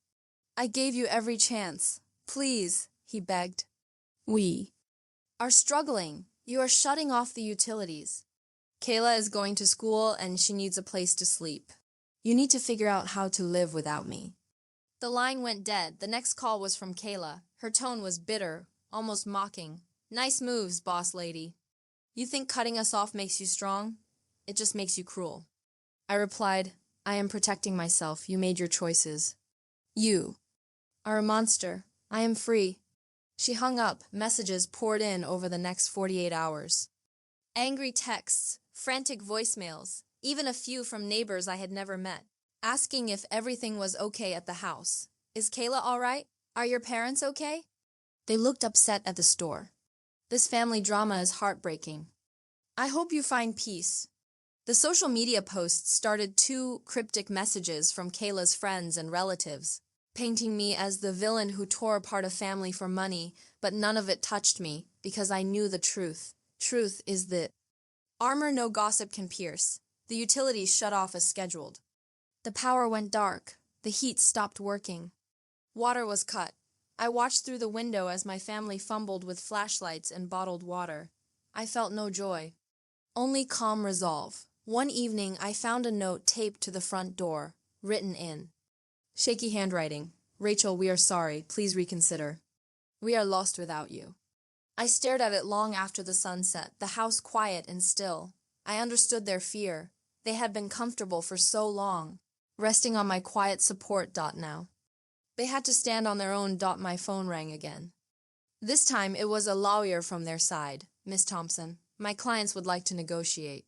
I gave you every chance. Please, he begged. We are struggling. You are shutting off the utilities. Kayla is going to school and she needs a place to sleep. You need to figure out how to live without me. The line went dead. The next call was from Kayla. Her tone was bitter, almost mocking. Nice moves, boss lady. You think cutting us off makes you strong? It just makes you cruel. I replied, I am protecting myself. You made your choices. You are a monster. I am free. She hung up. Messages poured in over the next 48 hours. Angry texts, frantic voicemails, even a few from neighbors I had never met, asking if everything was okay at the house. Is Kayla all right? Are your parents okay? They looked upset at the store. This family drama is heartbreaking. I hope you find peace. The social media posts started 2 cryptic messages from Kayla's friends and relatives, painting me as the villain who tore apart a family for money, but none of it touched me because I knew the truth. Truth is that armor no gossip can pierce. The utilities shut off as scheduled. The power went dark. The heat stopped working. Water was cut. I watched through the window as my family fumbled with flashlights and bottled water. I felt no joy, only calm resolve. One evening, I found a note taped to the front door, written in shaky handwriting. Rachel, we are sorry. Please reconsider. We are lost without you. I stared at it long after the sun set, the house quiet and still. I understood their fear. They had been comfortable for so long, resting on my quiet support. Now. They had to stand on their own. My phone rang again. This time it was a lawyer from their side. Miss Thompson, my clients would like to negotiate.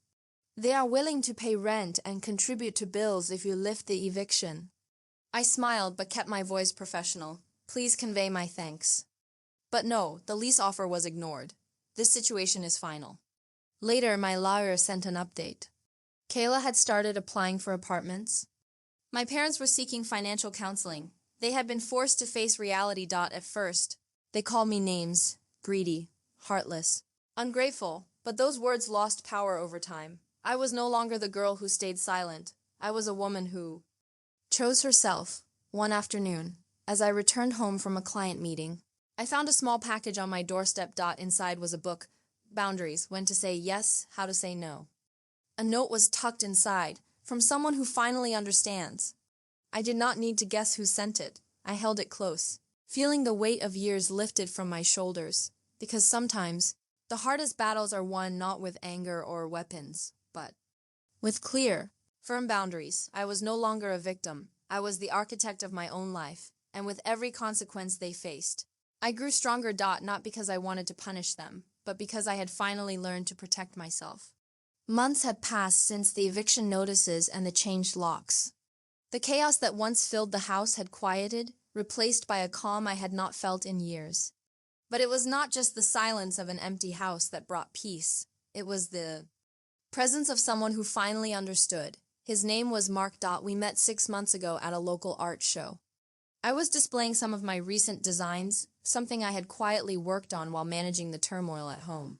They are willing to pay rent and contribute to bills if you lift the eviction. I smiled but kept my voice professional. Please convey my thanks. But no, the lease offer was ignored. This situation is final. Later, my lawyer sent an update. Kayla had started applying for apartments. My parents were seeking financial counseling. They had been forced to face reality. At first, they called me names: greedy, heartless, ungrateful, but those words lost power over time. I was no longer the girl who stayed silent. I was a woman who chose herself. One afternoon, as I returned home from a client meeting, I found a small package on my doorstep. Inside was a book, Boundaries, When to Say Yes, How to Say No. A note was tucked inside, from someone who finally understands. I did not need to guess who sent it. I held it close, feeling the weight of years lifted from my shoulders, because sometimes the hardest battles are won not with anger or weapons, but with clear, firm boundaries. I was no longer a victim. I was the architect of my own life, and with every consequence they faced, I grew stronger. Not because I wanted to punish them, but because I had finally learned to protect myself. Months had passed since the eviction notices and the changed locks. The chaos that once filled the house had quieted, replaced by a calm I had not felt in years. But it was not just the silence of an empty house that brought peace. It was the presence of someone who finally understood. His name was Mark. We met 6 months ago at a local art show. I was displaying some of my recent designs, something I had quietly worked on while managing the turmoil at home.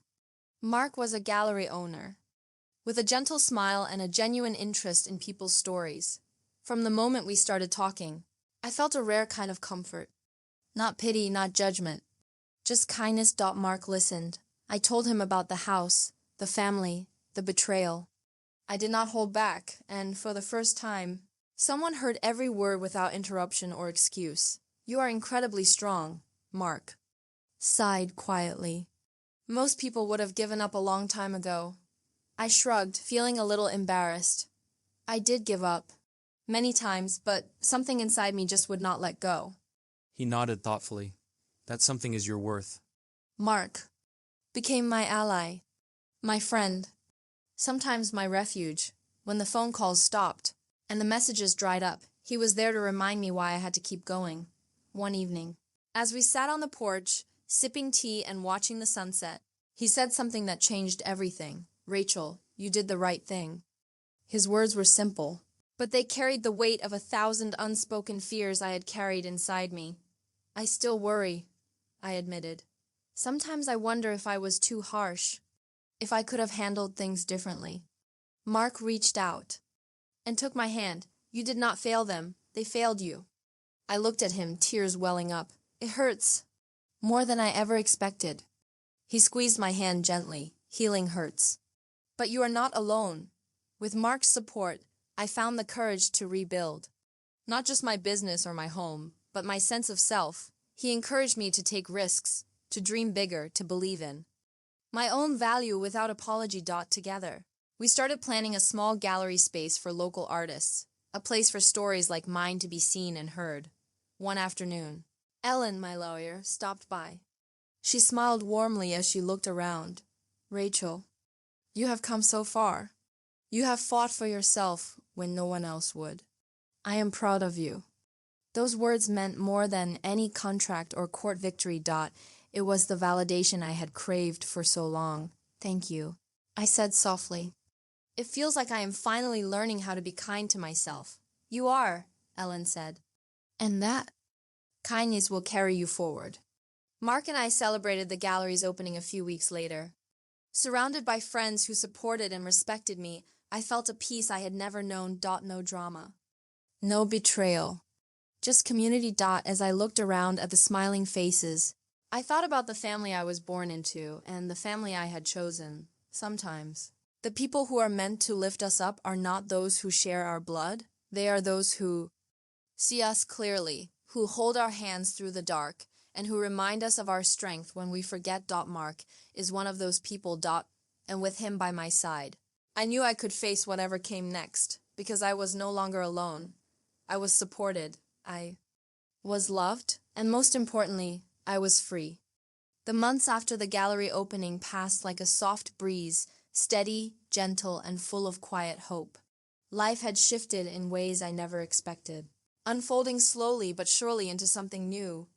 Mark was a gallery owner, with a gentle smile and a genuine interest in people's stories. From the moment we started talking, I felt a rare kind of comfort. Not pity, not judgment, just kindness. Mark listened. I told him about the house, the family, the betrayal. I did not hold back, and for the first time, someone heard every word without interruption or excuse. You are incredibly strong, Mark sighed quietly. Most people would have given up a long time ago. I shrugged, feeling a little embarrassed. I did give up, many times, but something inside me just would not let go. He nodded thoughtfully. That something is your worth. Mark became my ally, my friend, sometimes my refuge. When the phone calls stopped and the messages dried up, he was there to remind me why I had to keep going. One evening, as we sat on the porch, sipping tea and watching the sunset, he said something that changed everything. Rachel, you did the right thing. His words were simple, but they carried the weight of 1,000 unspoken fears I had carried inside me. I still worry, I admitted. Sometimes I wonder if I was too harsh, if I could have handled things differently. Mark reached out and took my hand. You did not fail them. They failed you. I looked at him, tears welling up. It hurts, more than I ever expected. He squeezed my hand gently. Healing hurts. But you are not alone. With Mark's support, I found the courage to rebuild. Not just my business or my home, but my sense of self. He encouraged me to take risks, to dream bigger, to believe in my own value without apology. Together, we started planning a small gallery space for local artists, a place for stories like mine to be seen and heard. One afternoon, Ellen, my lawyer, stopped by. She smiled warmly as she looked around. Rachel, you have come so far. You have fought for yourself when no one else would. I am proud of you. Those words meant more than any contract or court victory. It was the validation I had craved for so long. Thank you, I said softly. It feels like I am finally learning how to be kind to myself. You are, Ellen said. And that kindness will carry you forward. Mark and I celebrated the gallery's opening a few weeks later. Surrounded by friends who supported and respected me, I felt a peace I had never known. No drama. No betrayal. Just community. As I looked around at the smiling faces, I thought about the family I was born into and the family I had chosen. Sometimes, the people who are meant to lift us up are not those who share our blood. They are those who see us clearly, who hold our hands through the dark, and who remind us of our strength when we forget. Mark is one of those people. And with him by my side, I knew I could face whatever came next, because I was no longer alone. I was supported. I was loved, and most importantly, I was free. The months after the gallery opening passed like a soft breeze, steady, gentle, and full of quiet hope. Life had shifted in ways I never expected, unfolding slowly but surely into something new.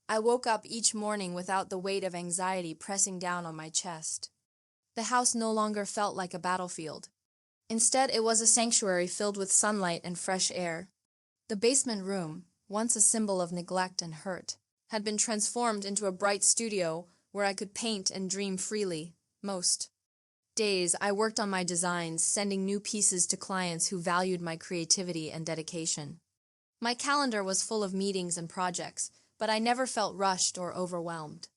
I woke up each morning without the weight of anxiety pressing down on my chest. The house no longer felt like a battlefield. Instead, it was a sanctuary filled with sunlight and fresh air. The basement room, once a symbol of neglect and hurt, had been transformed into a bright studio where I could paint and dream freely. Most days, I worked on my designs, sending new pieces to clients who valued my creativity and dedication. My calendar was full of meetings and projects, but I never felt rushed or overwhelmed.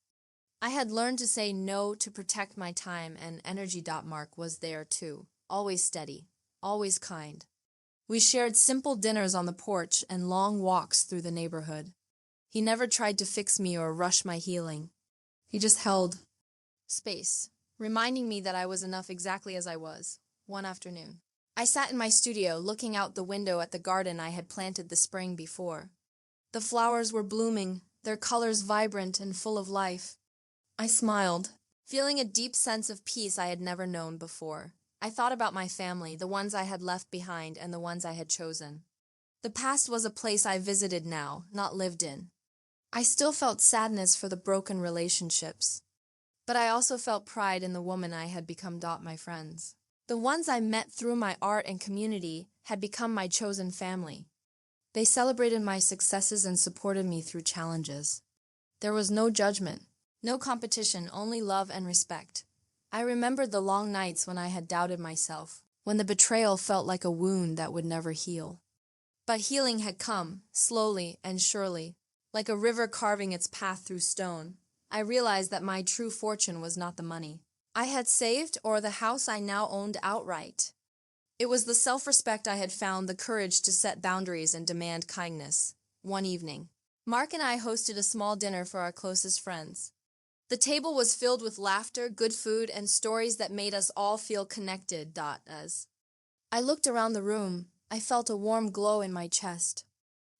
I had learned to say no to protect my time and energy. Mark was there too, always steady, always kind. We shared simple dinners on the porch and long walks through the neighborhood. He never tried to fix me or rush my healing. He just held space, reminding me that I was enough exactly as I was. One afternoon, I sat in my studio looking out the window at the garden I had planted the spring before. The flowers were blooming, their colors vibrant and full of life. I smiled, feeling a deep sense of peace I had never known before. I thought about my family, the ones I had left behind and the ones I had chosen. The past was a place I visited now, not lived in. I still felt sadness for the broken relationships, but I also felt pride in the woman I had become. My friends, the ones I met through my art and community, had become my chosen family. They celebrated my successes and supported me through challenges. There was no judgment, no competition, only love and respect. I remembered the long nights when I had doubted myself, when the betrayal felt like a wound that would never heal. But healing had come, slowly and surely, like a river carving its path through stone. I realized that my true fortune was not the money I had saved or the house I now owned outright. It was the self-respect I had found, the courage to set boundaries and demand kindness. One evening, Mark and I hosted a small dinner for our closest friends. The table was filled with laughter, good food, and stories that made us all feel connected. As I looked around the room, I felt a warm glow in my chest.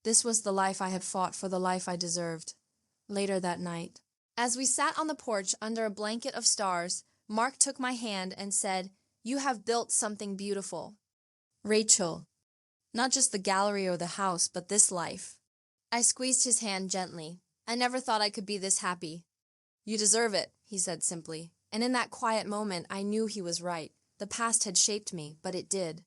This was the life I had fought for, the life I deserved. Later that night, as we sat on the porch under a blanket of stars, Mark took my hand and said, "You have built something beautiful, Rachel. Not just the gallery or the house, but this life." I squeezed his hand gently. I never thought I could be this happy. "You deserve it," he said simply. And in that quiet moment, I knew he was right. The past had shaped me, but it did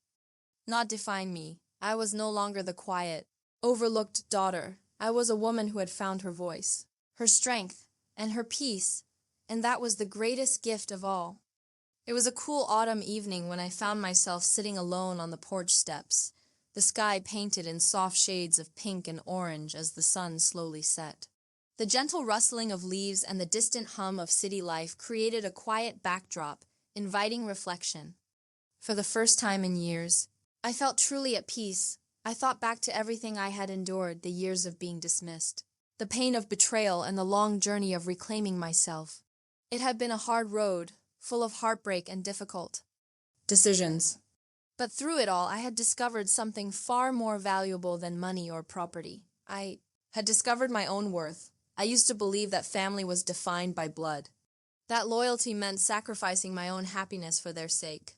not define me. I was no longer the quiet, overlooked daughter. I was a woman who had found her voice, her strength, and her peace, and that was the greatest gift of all. It was a cool autumn evening when I found myself sitting alone on the porch steps, the sky painted in soft shades of pink and orange as the sun slowly set. The gentle rustling of leaves and the distant hum of city life created a quiet backdrop, inviting reflection. For the first time in years, I felt truly at peace. I thought back to everything I had endured, the years of being dismissed, the pain of betrayal, and the long journey of reclaiming myself. It had been a hard road, full of heartbreak and difficult decisions. But through it all, I had discovered something far more valuable than money or property. I had discovered my own worth. I used to believe that family was defined by blood, that loyalty meant sacrificing my own happiness for their sake.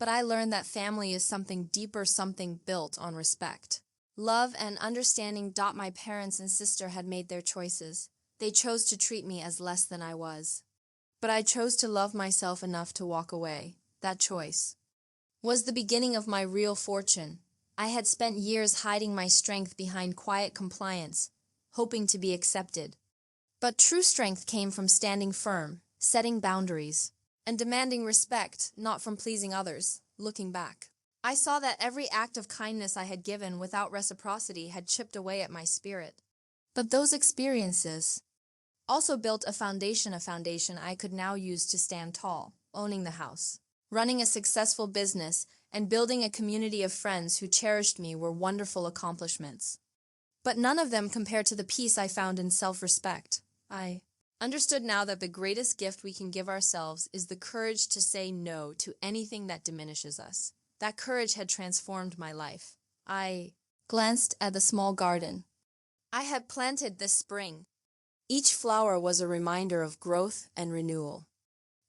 But I learned that family is something deeper, something built on respect. Love and understanding. My parents and sister had made their choices. They chose to treat me as less than I was. But I chose to love myself enough to walk away. That choice was the beginning of my real fortune. I had spent years hiding my strength behind quiet compliance, hoping to be accepted. But true strength came from standing firm, setting boundaries, and demanding respect, not from pleasing others. Looking back, I saw that every act of kindness I had given without reciprocity had chipped away at my spirit. But those experiences also built a foundation I could now use to stand tall, owning the house, running a successful business, and building a community of friends who cherished me were wonderful accomplishments. But none of them compared to the peace I found in self-respect. I understood now that the greatest gift we can give ourselves is the courage to say no to anything that diminishes us. That courage had transformed my life. I glanced at the small garden I had planted this spring. Each flower was a reminder of growth and renewal.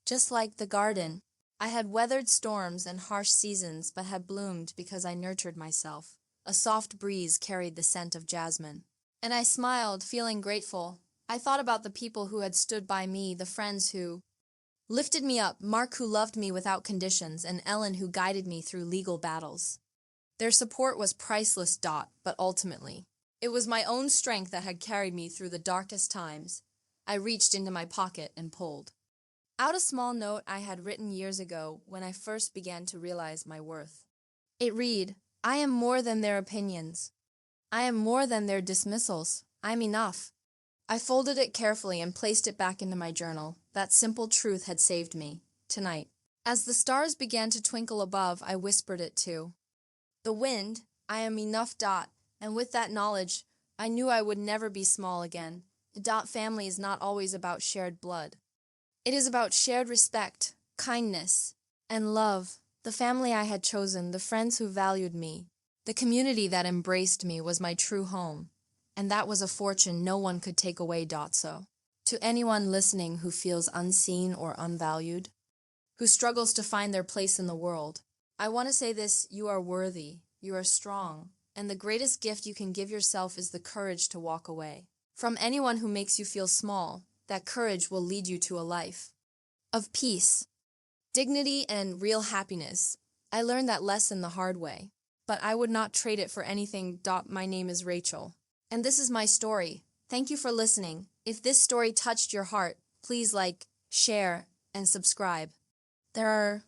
Just like the garden, I had weathered storms and harsh seasons but had bloomed because I nurtured myself. A soft breeze carried the scent of jasmine, and I smiled, feeling grateful. I thought about the people who had stood by me, the friends who lifted me up, Mark who loved me without conditions, and Ellen who guided me through legal battles. Their support was priceless, but ultimately, it was my own strength that had carried me through the darkest times. I reached into my pocket and pulled out a small note I had written years ago when I first began to realize my worth. It read, "I am more than their opinions. I am more than their dismissals. I'm enough." I folded it carefully and placed it back into my journal. That simple truth had saved me. Tonight, as the stars began to twinkle above, I whispered it too. The wind, I am enough. And with that knowledge, I knew I would never be small again. Family is not always about shared blood. It is about shared respect, kindness, and love. The family I had chosen, the friends who valued me, the community that embraced me was my true home. And that was a fortune no one could take away. So, to anyone listening who feels unseen or unvalued, who struggles to find their place in the world, I want to say this: you are worthy, you are strong, and the greatest gift you can give yourself is the courage to walk away from anyone who makes you feel small. That courage will lead you to a life of peace, dignity, and real happiness. I learned that lesson the hard way, but I would not trade it for anything. My name is Rachel, and this is my story. Thank you for listening. If this story touched your heart, please like, share, and subscribe. There are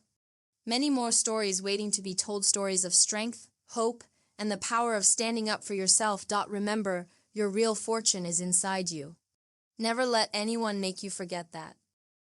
many more stories waiting to be told, stories of strength, hope, and the power of standing up for yourself. Remember, your real fortune is inside you. Never let anyone make you forget that.